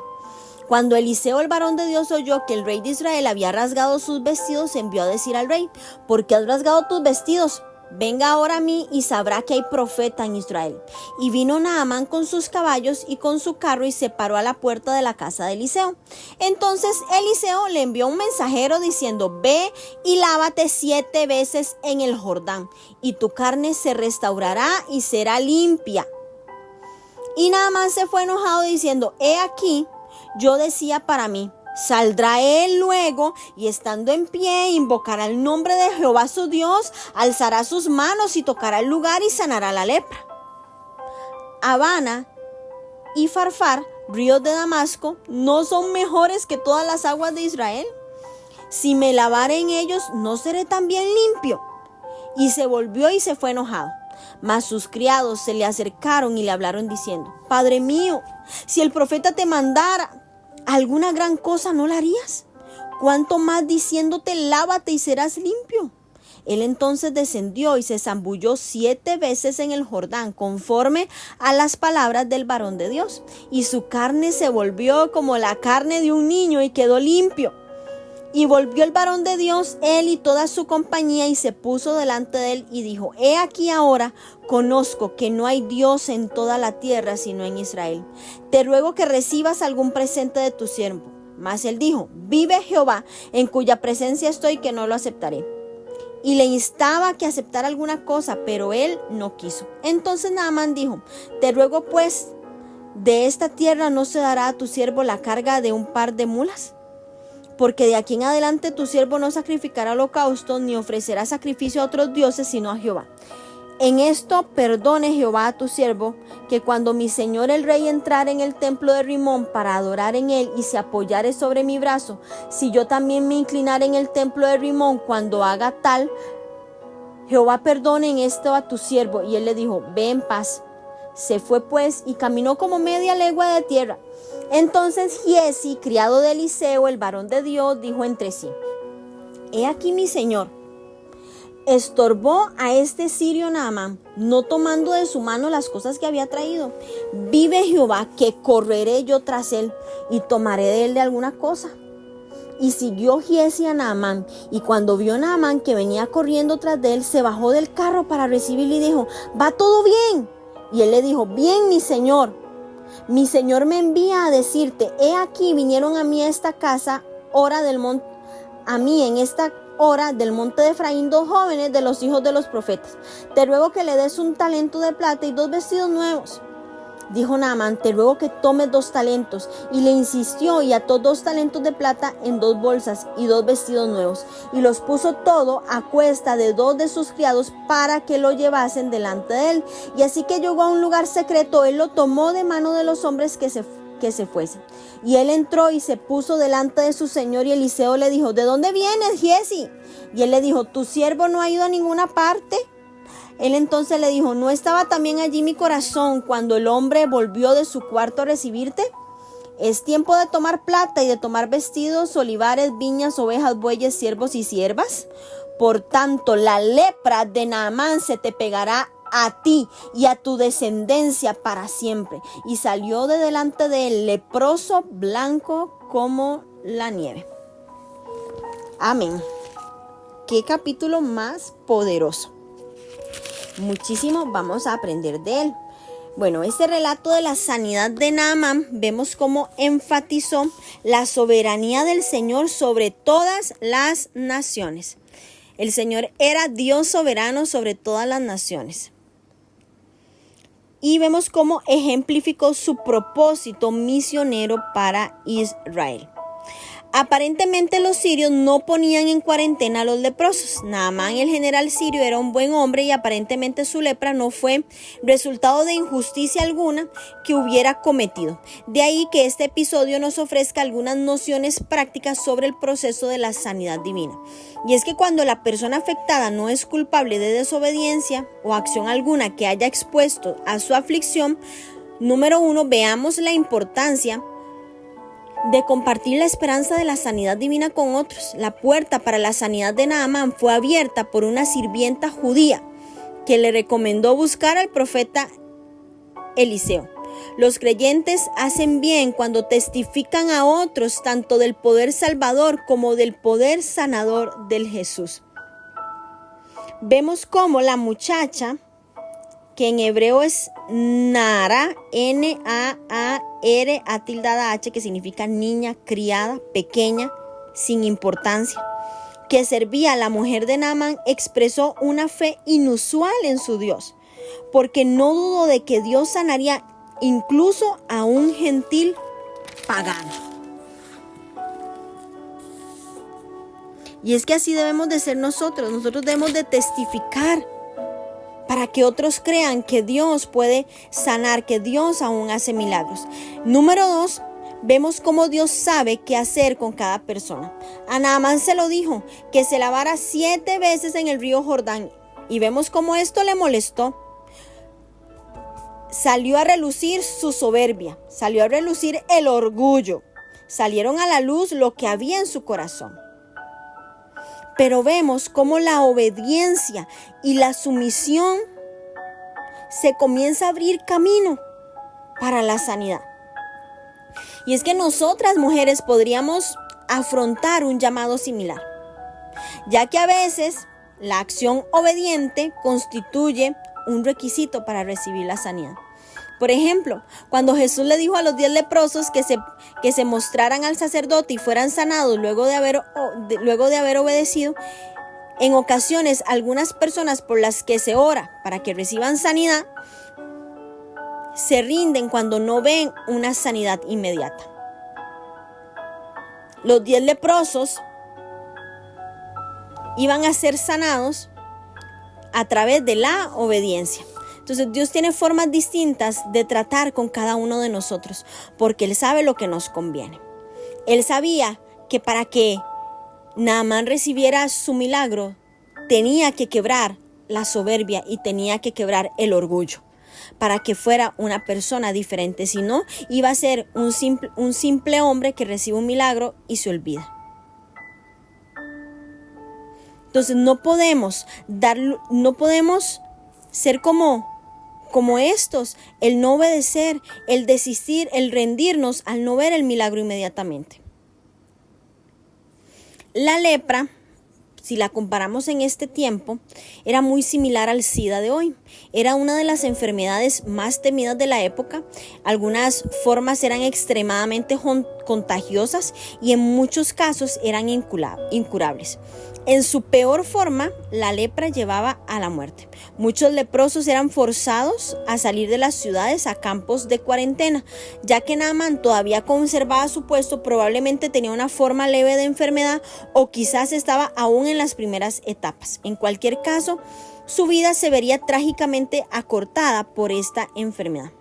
S1: Cuando Eliseo, el varón de Dios, oyó que el rey de Israel había rasgado sus vestidos, envió a decir al rey: ¿por qué has rasgado tus vestidos? Venga ahora a mí y sabrá que hay profeta en Israel. Y vino Naamán con sus caballos y con su carro y se paró a la puerta de la casa de Eliseo. Entonces Eliseo le envió un mensajero diciendo: ve y lávate 7 veces en el Jordán, y tu carne se restaurará y será limpia. Y Naamán se fue enojado diciendo: he aquí, yo decía para mí: saldrá él luego y estando en pie invocará el nombre de Jehová su Dios, alzará sus manos y tocará el lugar y sanará la lepra. Abana y Farfar, ríos de Damasco, ¿no son mejores que todas las aguas de Israel? Si me lavare en ellos, ¿no seré también limpio? Y se volvió y se fue enojado. Mas sus criados se le acercaron y le hablaron diciendo: Padre mío, si el profeta te mandara alguna gran cosa, ¿no la harías? ¿Cuánto más diciéndote: lávate y serás limpio? Él entonces descendió y se zambulló 7 veces en el Jordán, conforme a las palabras del varón de Dios. Y su carne se volvió como la carne de un niño y quedó limpio. Y volvió el varón de Dios, él y toda su compañía, y se puso delante de él y dijo: he aquí ahora conozco que no hay Dios en toda la tierra sino en Israel. Te ruego que recibas algún presente de tu siervo. Mas él dijo: vive Jehová, en cuya presencia estoy, que no lo aceptaré. Y le instaba que aceptara alguna cosa, pero él no quiso. Entonces Naamán dijo: te ruego pues, de esta tierra no se dará a tu siervo la carga de un par de mulas. Porque de aquí en adelante tu siervo no sacrificará holocaustos ni ofrecerá sacrificio a otros dioses sino a Jehová. En esto perdone Jehová a tu siervo, que cuando mi señor el rey entrare en el templo de Rimón para adorar en él y se apoyare sobre mi brazo, si yo también me inclinare en el templo de Rimón cuando haga tal, Jehová perdone en esto a tu siervo. Y él le dijo: ve en paz. Se fue pues y caminó como media legua de tierra. Entonces Giezi, criado de Eliseo, el varón de Dios, dijo entre sí: he aquí mi señor estorbó a este sirio Naamán, no tomando de su mano las cosas que había traído. Vive Jehová, que correré yo tras él y tomaré de él de alguna cosa. Y siguió Giezi a Naamán, y cuando vio Naamán que venía corriendo tras de él, se bajó del carro para recibirle y dijo: ¿va todo bien? Y él le dijo: bien, mi señor. Mi señor me envía a decirte: he aquí vinieron a mí a esta casa, en esta hora del monte de Efraín 2 jóvenes de los hijos de los profetas. Te ruego que le des un talento de plata y 2 vestidos nuevos. Dijo Naamán: te ruego que tomes 2 talentos. Y le insistió y ató 2 talentos de plata en 2 bolsas y 2 vestidos nuevos. Y los puso todo a cuesta de 2 de sus criados para que lo llevasen delante de él. Y así que llegó a un lugar secreto, él lo tomó de mano de los hombres que se fuesen. Y él entró y se puso delante de su señor, y Eliseo le dijo: ¿de dónde vienes, Giezi? Y él le dijo: tu siervo no ha ido a ninguna parte. Él entonces le dijo: ¿no estaba también allí mi corazón cuando el hombre volvió de su cuarto a recibirte? Es tiempo de tomar plata y de tomar vestidos, olivares, viñas, ovejas, bueyes, siervos y siervas. Por tanto, la lepra de Naamán se te pegará a ti y a tu descendencia para siempre. Y salió de delante de él leproso, blanco como la nieve. Amén. Qué capítulo más poderoso. Muchísimo vamos a aprender de él. Bueno, este relato de la sanidad de Naamán, vemos cómo enfatizó la soberanía del Señor sobre todas las naciones. El Señor era Dios soberano sobre todas las naciones. y vemos cómo ejemplificó su propósito misionero para Israel. Aparentemente los sirios no ponían en cuarentena a los leprosos. Naamán, el general sirio, era un buen hombre y aparentemente su lepra no fue resultado de injusticia alguna que hubiera cometido. De ahí que este episodio nos ofrezca algunas nociones prácticas sobre el proceso de la sanidad divina. Y es que cuando la persona afectada no es culpable de desobediencia o acción alguna que haya expuesto a su aflicción, número 1, veamos la importancia de compartir la esperanza de la sanidad divina con otros. La puerta para la sanidad de Naamán fue abierta por una sirvienta judía que le recomendó buscar al profeta Eliseo. Los creyentes hacen bien cuando testifican a otros tanto del poder salvador como del poder sanador del Jesús. Vemos cómo la muchacha, que en hebreo es Nara, N-A-A-R-A-H, que significa niña, criada, pequeña, sin importancia, que servía a la mujer de Naamán, expresó una fe inusual en su Dios, porque no dudó de que Dios sanaría incluso a un gentil pagano. Y es que así debemos de ser nosotros debemos de testificar para que otros crean que Dios puede sanar, que Dios aún hace milagros. Número 2, vemos cómo Dios sabe qué hacer con cada persona. A Naamán se lo dijo, que se lavara 7 veces en el río Jordán. Y vemos cómo esto le molestó. Salió a relucir su soberbia, salió a relucir el orgullo. Salieron a la luz lo que había en su corazón. Pero vemos cómo la obediencia y la sumisión se comienza a abrir camino para la sanidad. Y es que nosotras mujeres podríamos afrontar un llamado similar, ya que a veces la acción obediente constituye un requisito para recibir la sanidad. Por ejemplo, cuando Jesús le dijo a los 10 leprosos que se mostraran al sacerdote y fueran sanados luego de haber obedecido, en ocasiones algunas personas por las que se ora para que reciban sanidad, se rinden cuando no ven una sanidad inmediata. Los 10 leprosos iban a ser sanados a través de la obediencia. Entonces Dios tiene formas distintas de tratar con cada uno de nosotros, porque Él sabe lo que nos conviene. Él sabía que para que Naamán recibiera su milagro, tenía que quebrar la soberbia y tenía que quebrar el orgullo, para que fuera una persona diferente. Si no, iba a ser un simple hombre que recibe un milagro y se olvida. Entonces no podemos ser como estos, el no obedecer, el desistir, el rendirnos al no ver el milagro inmediatamente. La lepra, si la comparamos en este tiempo, era muy similar al SIDA de hoy. Era una de las enfermedades más temidas de la época. Algunas formas eran extremadamente contagiosas y en muchos casos eran incurables. En su peor forma, la lepra llevaba a la muerte. Muchos leprosos eran forzados a salir de las ciudades a campos de cuarentena, ya que Naamán todavía conservaba su puesto, probablemente tenía una forma leve de enfermedad o quizás estaba aún en las primeras etapas. En cualquier caso, su vida se vería trágicamente acortada por esta enfermedad.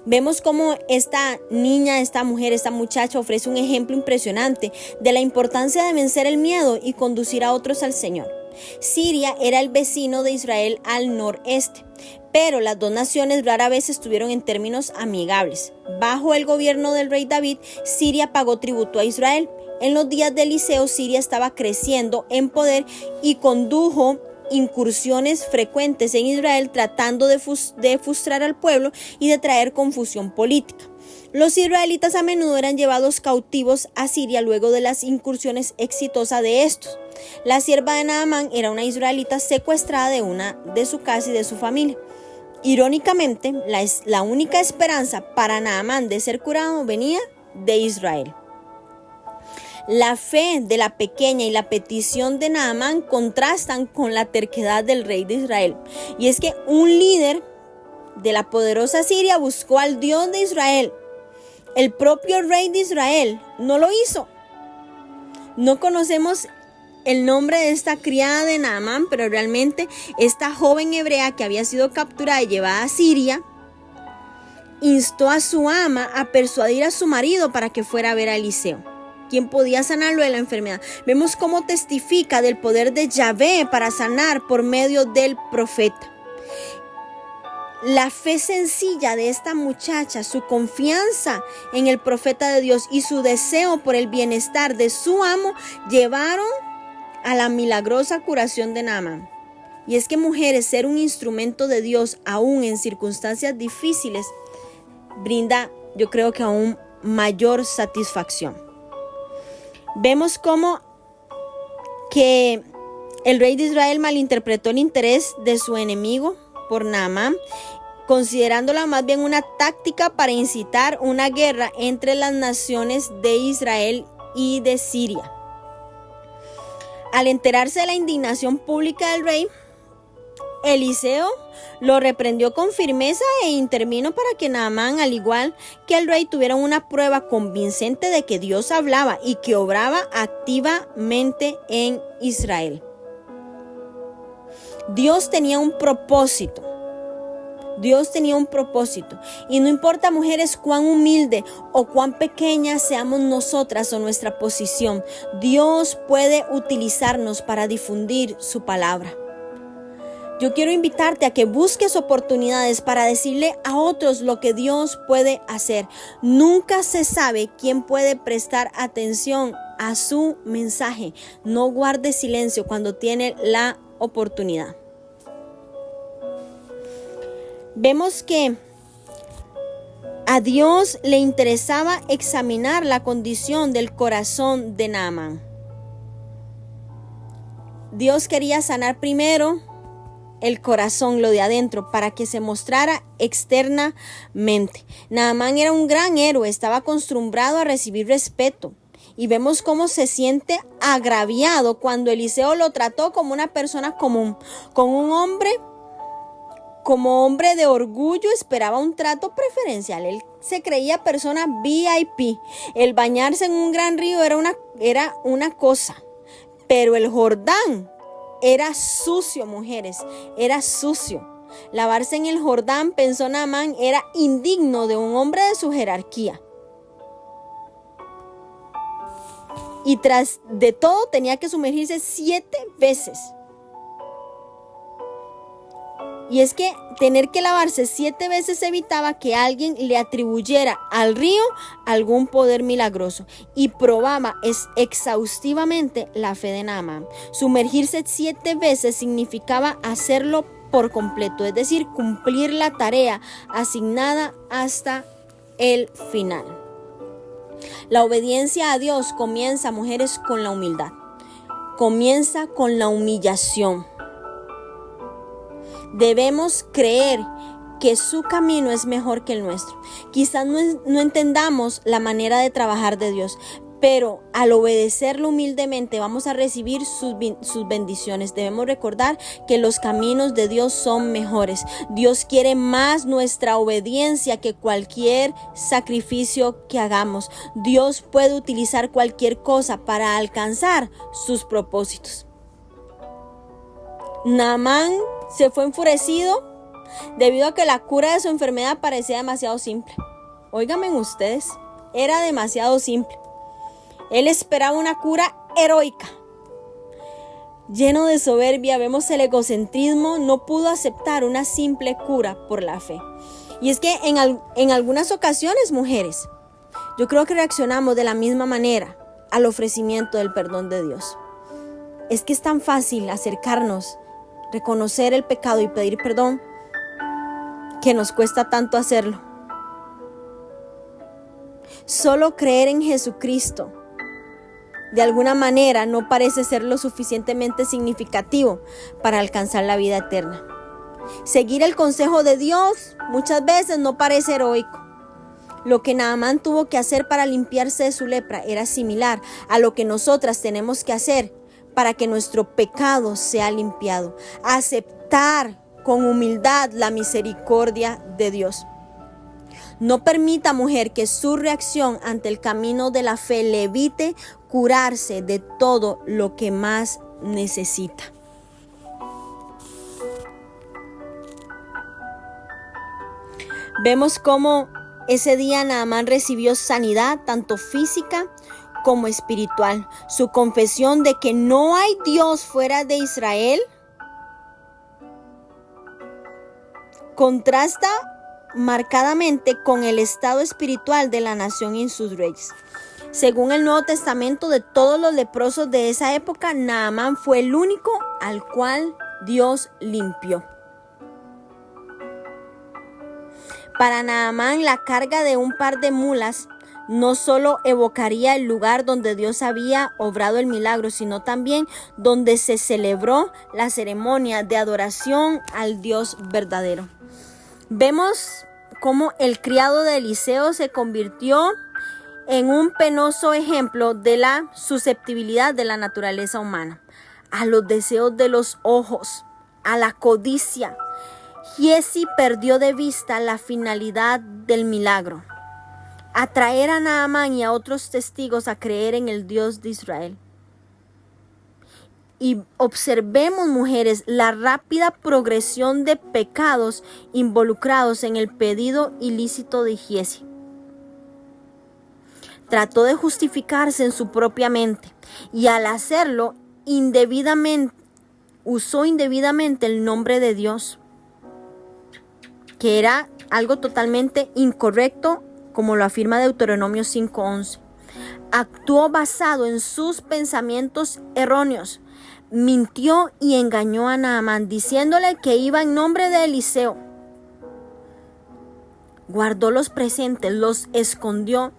S1: Vemos cómo esta niña, esta mujer, esta muchacha ofrece un ejemplo impresionante de la importancia de vencer el miedo y conducir a otros al Señor. Siria era el vecino de Israel al noreste, pero las dos naciones rara vez estuvieron en términos amigables. Bajo el gobierno del rey David, Siria pagó tributo a Israel. En los días de Eliseo, Siria estaba creciendo en poder y condujo incursiones frecuentes en Israel tratando de frustrar al pueblo y de traer confusión política. Los israelitas a menudo eran llevados cautivos a Siria luego de las incursiones exitosas de estos. La sierva de Naamán era una israelita secuestrada de su casa y de su familia. Irónicamente, la única esperanza para Naamán de ser curado venía de Israel. La fe de la pequeña y la petición de Naamán contrastan con la terquedad del rey de Israel. Y es que un líder de la poderosa Siria buscó al Dios de Israel. El propio rey de Israel no lo hizo. No conocemos el nombre de esta criada de Naamán, pero realmente esta joven hebrea que había sido capturada y llevada a Siria, instó a su ama a persuadir a su marido para que fuera a ver a Eliseo, quien podía sanarlo de la enfermedad. Vemos cómo testifica del poder de Yahvé para sanar por medio del profeta. La fe sencilla de esta muchacha, su confianza en el profeta de Dios y su deseo por el bienestar de su amo llevaron a la milagrosa curación de Naamán. Y es que, mujeres, ser un instrumento de Dios aún en circunstancias difíciles brinda, yo creo que aún mayor satisfacción. Vemos cómo que el rey de Israel malinterpretó el interés de su enemigo por Naamán, considerándola más bien una táctica para incitar una guerra entre las naciones de Israel y de Siria. Al enterarse de la indignación pública del rey, Eliseo lo reprendió con firmeza e intervino para que Naamán, al igual que el rey, tuviera una prueba convincente de que Dios hablaba y que obraba activamente en Israel. Dios tenía un propósito. Y no importa, mujeres, cuán humilde o cuán pequeña seamos nosotras o nuestra posición, Dios puede utilizarnos para difundir su palabra. Yo quiero invitarte a que busques oportunidades para decirle a otros lo que Dios puede hacer. Nunca se sabe quién puede prestar atención a su mensaje. No guarde silencio cuando tiene la oportunidad. Vemos que a Dios le interesaba examinar la condición del corazón de Naamán. Dios quería sanar primero el corazón, lo de adentro, para que se mostrara externamente. Naamán era un gran héroe, estaba acostumbrado a recibir respeto. Y vemos cómo se siente agraviado cuando Eliseo lo trató como una persona común, con un hombre. Como hombre de orgullo esperaba un trato preferencial. Él se creía persona VIP. El bañarse en un gran río era una cosa. Pero el Jordán era sucio, mujeres. Era sucio. Lavarse en el Jordán, pensó Naamán, era indigno de un hombre de su jerarquía. Y tras de todo tenía que sumergirse 7 veces. Y es que tener que lavarse 7 veces evitaba que alguien le atribuyera al río algún poder milagroso y probaba exhaustivamente la fe de Naamán. Sumergirse 7 veces significaba hacerlo por completo, es decir, cumplir la tarea asignada hasta el final. La obediencia a Dios comienza, mujeres, con la humildad. Comienza con la humillación. Debemos creer que su camino es mejor que el nuestro. Quizás no entendamos la manera de trabajar de Dios, pero al obedecerlo humildemente vamos a recibir sus bendiciones. Debemos recordar que los caminos de Dios son mejores. Dios quiere más nuestra obediencia que cualquier sacrificio que hagamos. Dios puede utilizar cualquier cosa para alcanzar sus propósitos. Naamán se fue enfurecido debido a que la cura de su enfermedad parecía demasiado simple. Óiganme ustedes, era demasiado simple. Él esperaba una cura heroica. Lleno de soberbia, vemos el egocentrismo, no pudo aceptar una simple cura por la fe. Y es que en algunas ocasiones, mujeres, yo creo que reaccionamos de la misma manera al ofrecimiento del perdón de Dios. Es que es tan fácil acercarnos, reconocer el pecado y pedir perdón, que nos cuesta tanto hacerlo. Solo creer en Jesucristo de alguna manera no parece ser lo suficientemente significativo para alcanzar la vida eterna. Seguir el consejo de Dios muchas veces no parece heroico. Lo que Naamán tuvo que hacer para limpiarse de su lepra era similar a lo que nosotras tenemos que hacer para que nuestro pecado sea limpiado. Aceptar con humildad la misericordia de Dios. No permita, mujer, que su reacción ante el camino de la fe le evite curarse de todo lo que más necesita. Vemos cómo ese día Naamán recibió sanidad tanto física como espiritual. Su confesión de que no hay Dios fuera de Israel contrasta marcadamente con el estado espiritual de la nación y sus reyes. Según el Nuevo Testamento, de todos los leprosos de esa época, Naamán fue el único al cual Dios limpió. Para Naamán, la carga de un par de mulas no solo evocaría el lugar donde Dios había obrado el milagro, sino también donde se celebró la ceremonia de adoración al Dios verdadero. Vemos cómo el criado de Eliseo se convirtió en un penoso ejemplo de la susceptibilidad de la naturaleza humana, a los deseos de los ojos, a la codicia. Giezi perdió de vista la finalidad del milagro: atraer a Naamán y a otros testigos a creer en el Dios de Israel. Y observemos, mujeres, la rápida progresión de pecados involucrados en el pedido ilícito de Giezi. Trató de justificarse en su propia mente y al hacerlo usó indebidamente el nombre de Dios, que era algo totalmente incorrecto, como lo afirma Deuteronomio 5:11. Actuó basado en sus pensamientos erróneos. Mintió y engañó a Naamán, diciéndole que iba en nombre de Eliseo. Guardó los presentes, los escondió.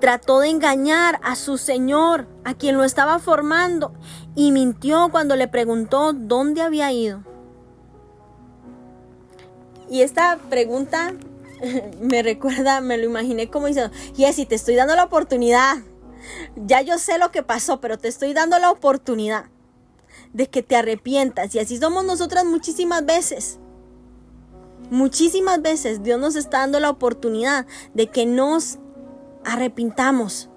S1: Trató de engañar a su señor, a quien lo estaba formando, y mintió cuando le preguntó dónde había ido. Y esta pregunta me lo imaginé como diciendo: Giezi, te estoy dando la oportunidad. Ya yo sé lo que pasó, pero te estoy dando la oportunidad de que te arrepientas. Y así somos nosotras muchísimas veces. Muchísimas veces Dios nos está dando la oportunidad de que nos arrepintamos.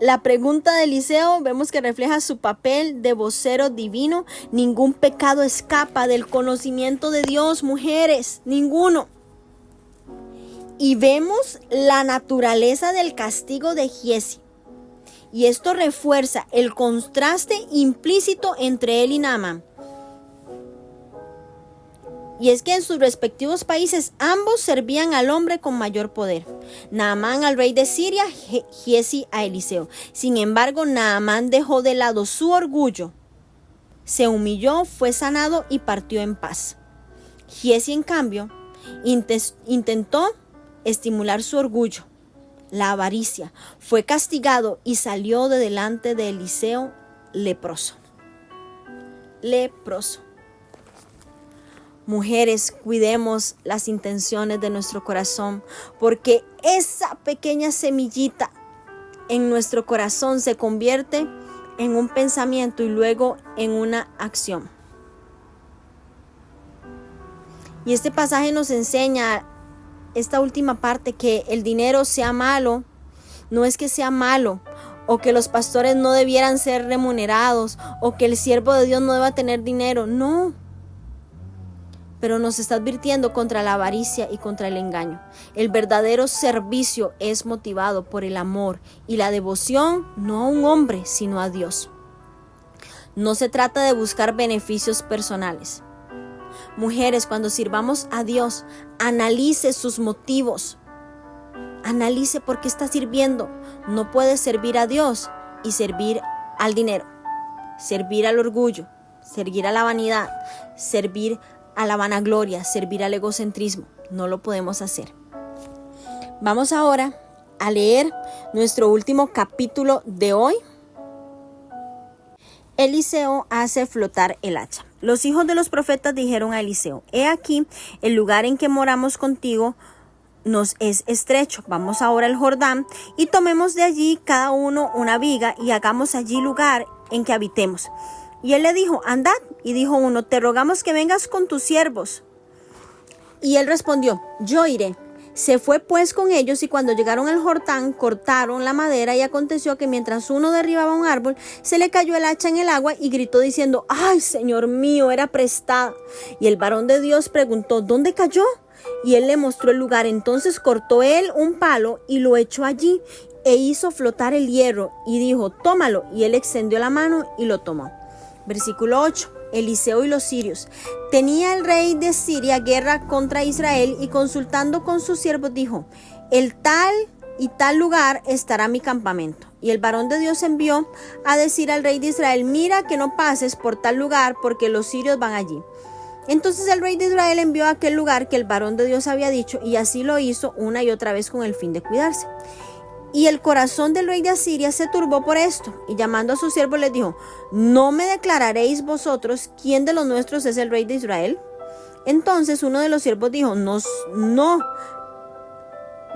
S1: La pregunta de Eliseo vemos que refleja su papel de vocero divino. Ningún pecado escapa del conocimiento de Dios, mujeres, ninguno. Y vemos la naturaleza del castigo de Giezi. Y esto refuerza el contraste implícito entre él y Naamán. Y es que en sus respectivos países ambos servían al hombre con mayor poder. Naamán al rey de Siria, Giezi a Eliseo. Sin embargo, Naamán dejó de lado su orgullo, se humilló, fue sanado y partió en paz. Giezi, en cambio, intentó estimular su orgullo, la avaricia, fue castigado y salió de delante de Eliseo leproso. Mujeres, cuidemos las intenciones de nuestro corazón, porque esa pequeña semillita en nuestro corazón se convierte en un pensamiento y luego en una acción. Y este pasaje nos enseña, esta última parte, que el dinero sea malo. No es que sea malo, o que los pastores no debieran ser remunerados, o que el siervo de Dios no deba tener dinero. No. Pero nos está advirtiendo contra la avaricia y contra el engaño. El verdadero servicio es motivado por el amor y la devoción, no a un hombre, sino a Dios. No se trata de buscar beneficios personales. Mujeres, cuando sirvamos a Dios, analice sus motivos. Analice por qué está sirviendo. No puede servir a Dios y servir al dinero, servir al orgullo, servir a la vanidad, servir a la vanagloria, servir al egocentrismo. No lo podemos hacer. Vamos ahora a leer nuestro último capítulo de hoy. Eliseo hace flotar el hacha. Los hijos de los profetas dijeron a Eliseo: he aquí, el lugar en que moramos contigo nos es estrecho. Vamos ahora al Jordán y tomemos de allí cada uno una viga y hagamos allí lugar en que habitemos. Y él le dijo: andad. Y dijo uno: te rogamos que vengas con tus siervos. Y él respondió: yo iré. Se fue pues con ellos, y cuando llegaron al Jordán, cortaron la madera, y aconteció que mientras uno derribaba un árbol, se le cayó el hacha en el agua, y gritó diciendo: ay, Señor mío, era prestada. Y el varón de Dios preguntó: ¿dónde cayó? Y él le mostró el lugar. Entonces cortó él un palo y lo echó allí, e hizo flotar el hierro, y dijo: tómalo. Y él extendió la mano y lo tomó. Versículo 8. Eliseo y los sirios. Tenía el rey de Siria guerra contra Israel, y consultando con sus siervos dijo: el tal y tal lugar estará mi campamento. Y el varón de Dios envió a decir al rey de Israel: mira que no pases por tal lugar, porque los sirios van allí. Entonces el rey de Israel envió a aquel lugar que el varón de Dios había dicho, y así lo hizo una y otra vez con el fin de cuidarse. Y el corazón del rey de Asiria se turbó por esto, y llamando a sus siervos les dijo: ¿no me declararéis vosotros quién de los nuestros es el rey de Israel? Entonces uno de los siervos dijo: no,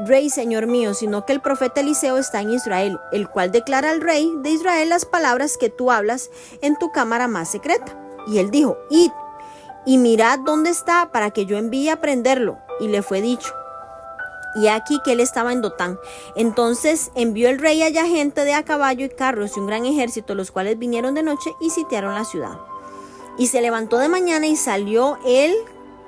S1: rey señor mío, sino que el profeta Eliseo está en Israel, el cual declara al rey de Israel las palabras que tú hablas en tu cámara más secreta. Y él dijo: id y mirad dónde está, para que yo envíe a prenderlo. Y le fue dicho. Y aquí que él estaba en Dotán. Entonces envió el rey allá gente de a caballo y carros y un gran ejército, los cuales vinieron de noche y sitiaron la ciudad. Y se levantó de mañana y salió él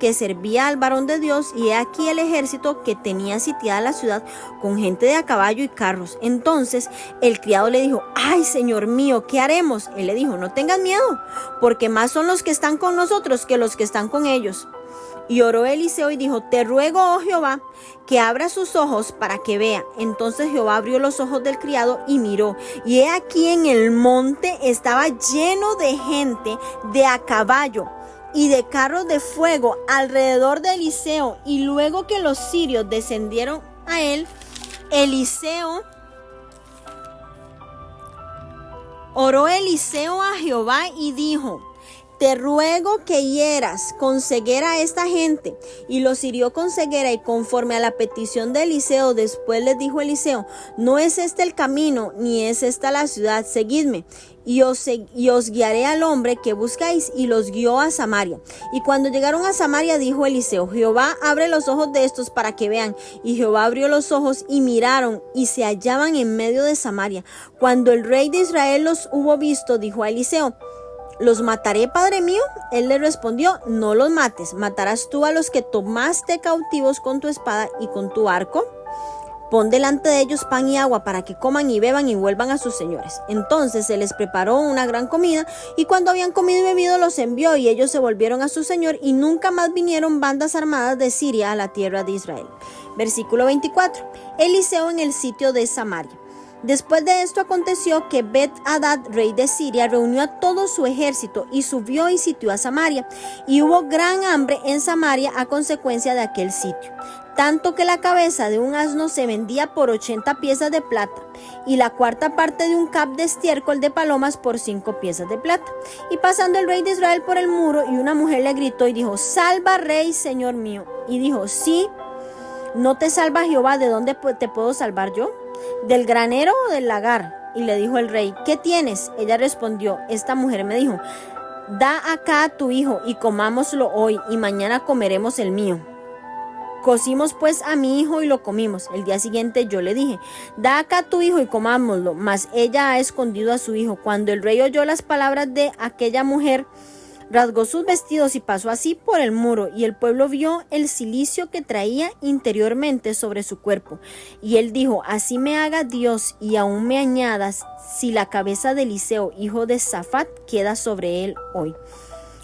S1: que servía al varón de Dios, y he aquí el ejército que tenía sitiada la ciudad con gente de a caballo y carros. Entonces el criado le dijo: ay, señor mío, ¿qué haremos? Él le dijo: no tengas miedo, porque más son los que están con nosotros que los que están con ellos. Y oró Eliseo y dijo: te ruego, oh Jehová, que abra sus ojos para que vea. Entonces Jehová abrió los ojos del criado y miró, y he aquí en el monte estaba lleno de gente de a caballo y de carros de fuego alrededor de Eliseo. Y luego que los sirios descendieron a él, oró Eliseo a Jehová y dijo: te ruego que hieras con ceguera a esta gente. Y los hirió con ceguera, y conforme a la petición de Eliseo. Después les dijo Eliseo: no es este el camino, ni es esta la ciudad, seguidme, y os guiaré al hombre que buscáis. Y los guió a Samaria. Y cuando llegaron a Samaria, dijo Eliseo: Jehová, abre los ojos de estos para que vean. Y Jehová abrió los ojos, y miraron, y se hallaban en medio de Samaria. Cuando el rey de Israel los hubo visto, dijo a Eliseo: ¿los mataré, padre mío? Él le respondió: no los mates. ¿Matarás tú a los que tomaste cautivos con tu espada y con tu arco? Pon delante de ellos pan y agua para que coman y beban y vuelvan a sus señores. Entonces se les preparó una gran comida, y cuando habían comido y bebido los envió, y ellos se volvieron a su señor, y nunca más vinieron bandas armadas de Siria a la tierra de Israel. Versículo 24. Eliseo en el sitio de Samaria. Después de esto aconteció que Bet-Hadad, rey de Siria, reunió a todo su ejército y subió y sitió a Samaria. Y hubo gran hambre en Samaria a consecuencia de aquel sitio, tanto que la cabeza de un asno se vendía por 80 piezas de plata, y la cuarta parte de un cap de estiércol de palomas por 5 piezas de plata. Y pasando el rey de Israel por el muro, y una mujer le gritó y dijo: salva, rey, señor mío. Y dijo: sí, ¿no te salva Jehová? ¿De dónde te puedo salvar yo? ¿Del granero o del lagar? Y le dijo el rey: ¿qué tienes? Ella respondió: esta mujer me dijo: da acá a tu hijo y comámoslo hoy, y mañana comeremos el mío. Cocimos pues a mi hijo y lo comimos. El día siguiente yo le dije: da acá a tu hijo y comámoslo. Mas ella ha escondido a su hijo. Cuando el rey oyó las palabras de aquella mujer, rasgó sus vestidos y pasó así por el muro, y el pueblo vio el cilicio que traía interiormente sobre su cuerpo. Y él dijo: así me haga Dios, y aún me añadas, si la cabeza de Eliseo, hijo de Safat, queda sobre él hoy.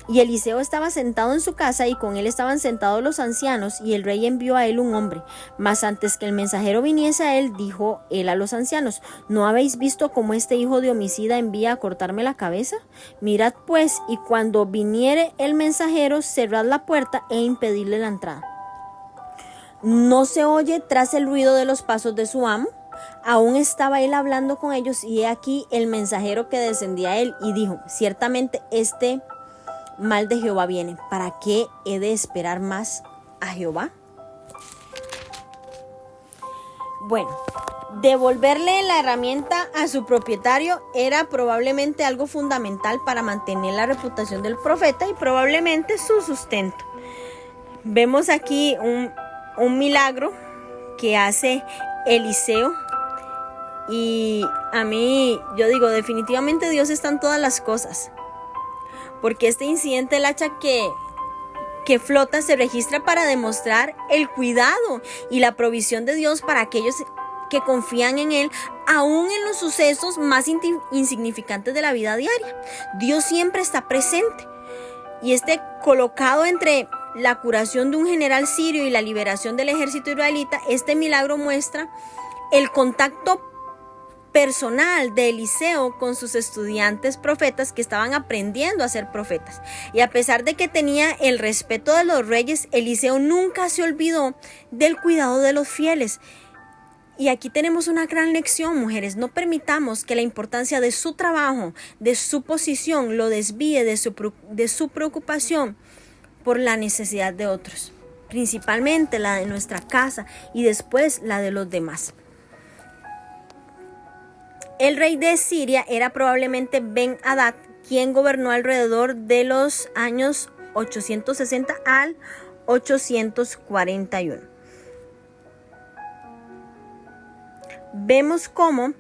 S1: Y Eliseo estaba sentado en su casa, y con él estaban sentados los ancianos, y el rey envió a él un hombre. Mas antes que el mensajero viniese a él, dijo él a los ancianos: ¿no habéis visto cómo este hijo de homicida envía a cortarme la cabeza? Mirad pues, y cuando viniere el mensajero, cerrad la puerta e impedidle la entrada. ¿No se oye tras el ruido de los pasos de su amo? Aún estaba él hablando con ellos, y he aquí el mensajero que descendía a él, y dijo: ciertamente este mal de Jehová viene. ¿Para qué he de esperar más a Jehová? Bueno, Devolverle la herramienta a su propietario era probablemente algo fundamental para mantener la reputación del profeta y probablemente su sustento. Vemos aquí un milagro que hace Eliseo. Y a mí, yo digo, definitivamente Dios está en todas las cosas. Porque este incidente del hacha que flota se registra para demostrar el cuidado y la provisión de Dios para aquellos que confían en Él, aún en los sucesos más insignificantes de la vida diaria. Dios siempre está presente. Y colocado entre la curación de un general sirio y la liberación del ejército israelita, este milagro muestra el contacto personal de Eliseo con sus estudiantes profetas que estaban aprendiendo a ser profetas. Y a pesar de que tenía el respeto de los reyes, Eliseo nunca se olvidó del cuidado de los fieles. Y aquí tenemos una gran lección, mujeres. No permitamos que la importancia de su trabajo, de su posición, lo desvíe de su preocupación por la necesidad de otros, principalmente la de nuestra casa y después la de los demás. El rey de Siria era probablemente Ben-Hadad, quien gobernó alrededor de los años 860 al 841. Vemos cómo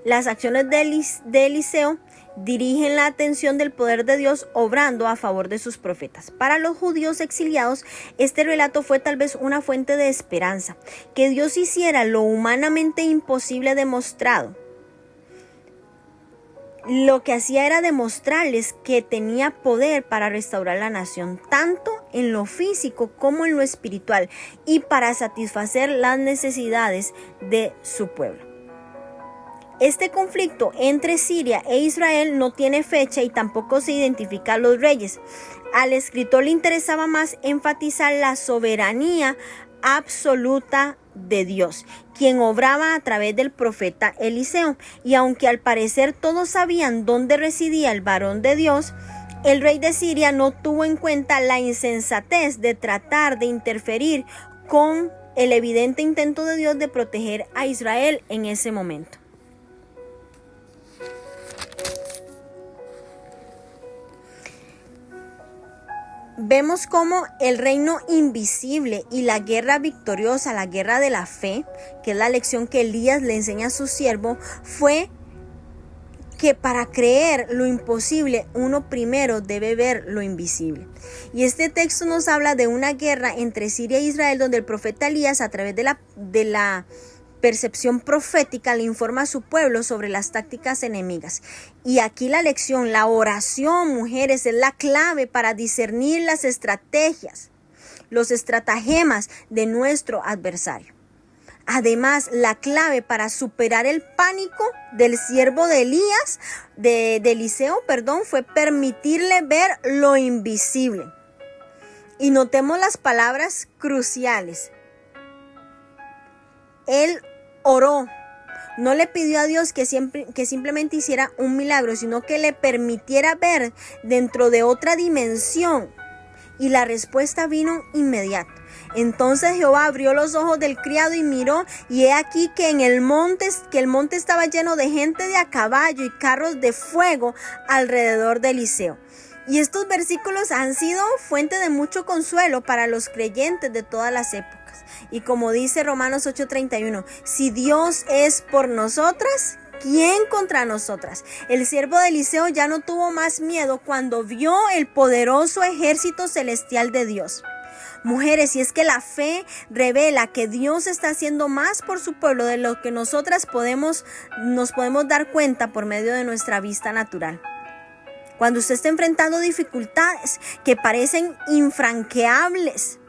S1: las acciones de Eliseo dirigen la atención del poder de Dios obrando a favor de sus profetas. Para los judíos exiliados, este relato fue tal vez una fuente de esperanza. Que Dios hiciera lo humanamente imposible demostrado. Lo que hacía era demostrarles que tenía poder para restaurar la nación, tanto en lo físico como en lo espiritual, y para satisfacer las necesidades de su pueblo. Este conflicto entre Siria e Israel no tiene fecha y tampoco se identifica a los reyes. Al escritor le interesaba más enfatizar la soberanía absoluta de Dios, quien obraba a través del profeta Eliseo. Y aunque al parecer todos sabían dónde residía el varón de Dios, el rey de Siria no tuvo en cuenta la insensatez de tratar de interferir con el evidente intento de Dios de proteger a Israel en ese momento. Vemos cómo el reino invisible y la guerra victoriosa, la guerra de la fe, que es la lección que Elías le enseña a su siervo, fue que para creer lo imposible, uno primero debe ver lo invisible. Y este texto nos habla de una guerra entre Siria e Israel, donde el profeta Elías, a través de la percepción profética, le informa a su pueblo sobre las tácticas enemigas. Y aquí la lección, la oración, mujeres, es la clave para discernir las estrategias, los estratagemas de nuestro adversario. Además, la clave para superar el pánico del siervo de Eliseo, fue permitirle ver lo invisible. Y notemos las palabras cruciales. Él oró, no le pidió a Dios que simplemente hiciera un milagro, sino que le permitiera ver dentro de otra dimensión. Y la respuesta vino inmediata. Entonces Jehová abrió los ojos del criado y miró, y he aquí que el monte estaba lleno de gente de a caballo y carros de fuego alrededor de Eliseo. Y estos versículos han sido fuente de mucho consuelo para los creyentes de todas las épocas. Y como dice Romanos 8:31, si Dios es por nosotras, ¿quién contra nosotras? El siervo de Eliseo ya no tuvo más miedo cuando vio el poderoso ejército celestial de Dios. Mujeres, y es que la fe revela que Dios está haciendo más por su pueblo de lo que nosotras nos podemos dar cuenta por medio de nuestra vista natural. Cuando usted está enfrentando dificultades que parecen infranqueables,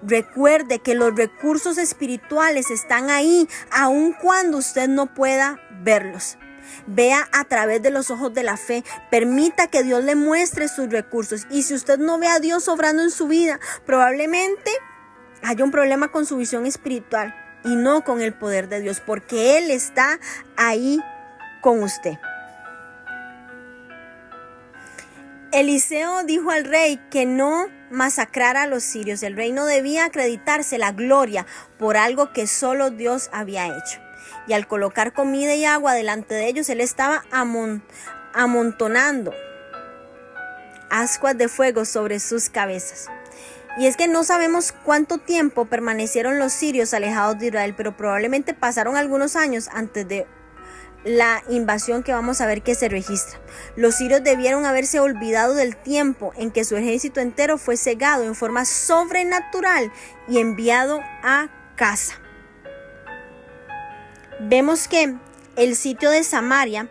S1: recuerde que los recursos espirituales están ahí, aun cuando usted no pueda verlos. Vea a través de los ojos de la fe. Permita que Dios le muestre sus recursos. Y si usted no ve a Dios obrando en su vida, probablemente haya un problema con su visión espiritual y no con el poder de Dios, porque Él está ahí con usted. Eliseo dijo al rey que no masacrara a los sirios. El rey no debía acreditarse la gloria por algo que solo Dios había hecho. Y al colocar comida y agua delante de ellos, él estaba amontonando ascuas de fuego sobre sus cabezas. Y es que no sabemos cuánto tiempo permanecieron los sirios alejados de Israel, pero probablemente pasaron algunos años antes de la invasión que vamos a ver que se registra. Los sirios debieron haberse olvidado del tiempo en que su ejército entero fue cegado en forma sobrenatural y enviado a casa. Vemos que el sitio de Samaria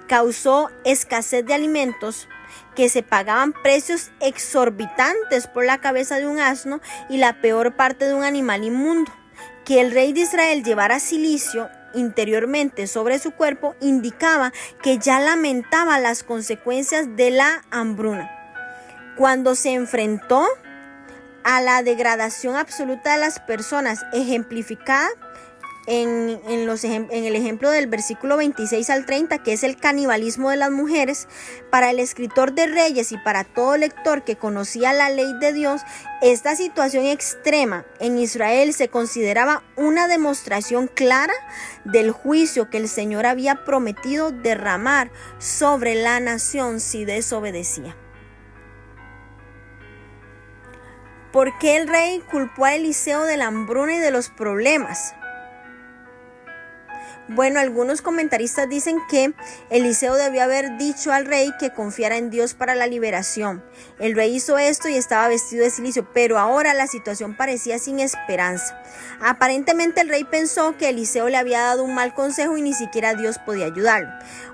S1: causó escasez de alimentos, que se pagaban precios exorbitantes por la cabeza de un asno y la peor parte de un animal inmundo. Que el rey de Israel llevara cilicio interiormente sobre su cuerpo indicaba que ya lamentaba las consecuencias de la hambruna. Cuando se enfrentó a la degradación absoluta de las personas, ejemplificada en el ejemplo del versículo 26 al 30, que es el canibalismo de las mujeres, para el escritor de Reyes y para todo lector que conocía la ley de Dios, esta situación extrema en Israel se consideraba una demostración clara del juicio que el Señor había prometido derramar sobre la nación si desobedecía. ¿Por qué el rey culpó a Eliseo de la hambruna y de los problemas? Bueno, algunos comentaristas dicen que Eliseo debió haber dicho al rey que confiara en Dios para la liberación. El rey hizo esto y estaba vestido de cilicio, pero ahora la situación parecía sin esperanza. Aparentemente el rey pensó que Eliseo le había dado un mal consejo y ni siquiera Dios podía ayudarlo.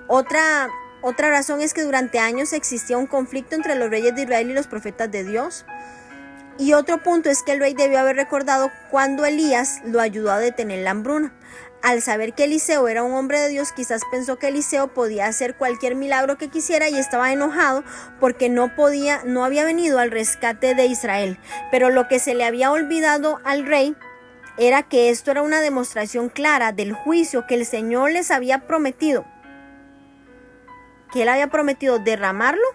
S1: Otra razón es que durante años existía un conflicto entre los reyes de Israel y los profetas de Dios. Y otro punto es que el rey debió haber recordado cuando Elías lo ayudó a detener la hambruna. Al saber que Eliseo era un hombre de Dios, quizás pensó que Eliseo podía hacer cualquier milagro que quisiera y estaba enojado porque no había venido al rescate de Israel. Pero lo que se le había olvidado al rey era que esto era una demostración clara del juicio que el Señor les había prometido, que él había prometido derramarlo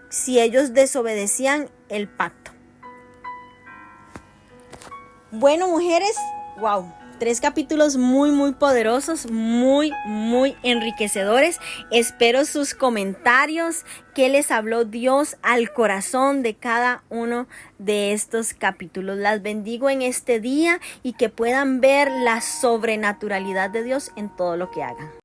S1: si ellos desobedecían el pacto. Bueno, mujeres, wow. 3 capítulos muy poderosos, muy enriquecedores. Espero sus comentarios. ¿Qué les habló Dios al corazón de cada uno de estos capítulos? Las bendigo en este día y que puedan ver la sobrenaturalidad de Dios en todo lo que hagan.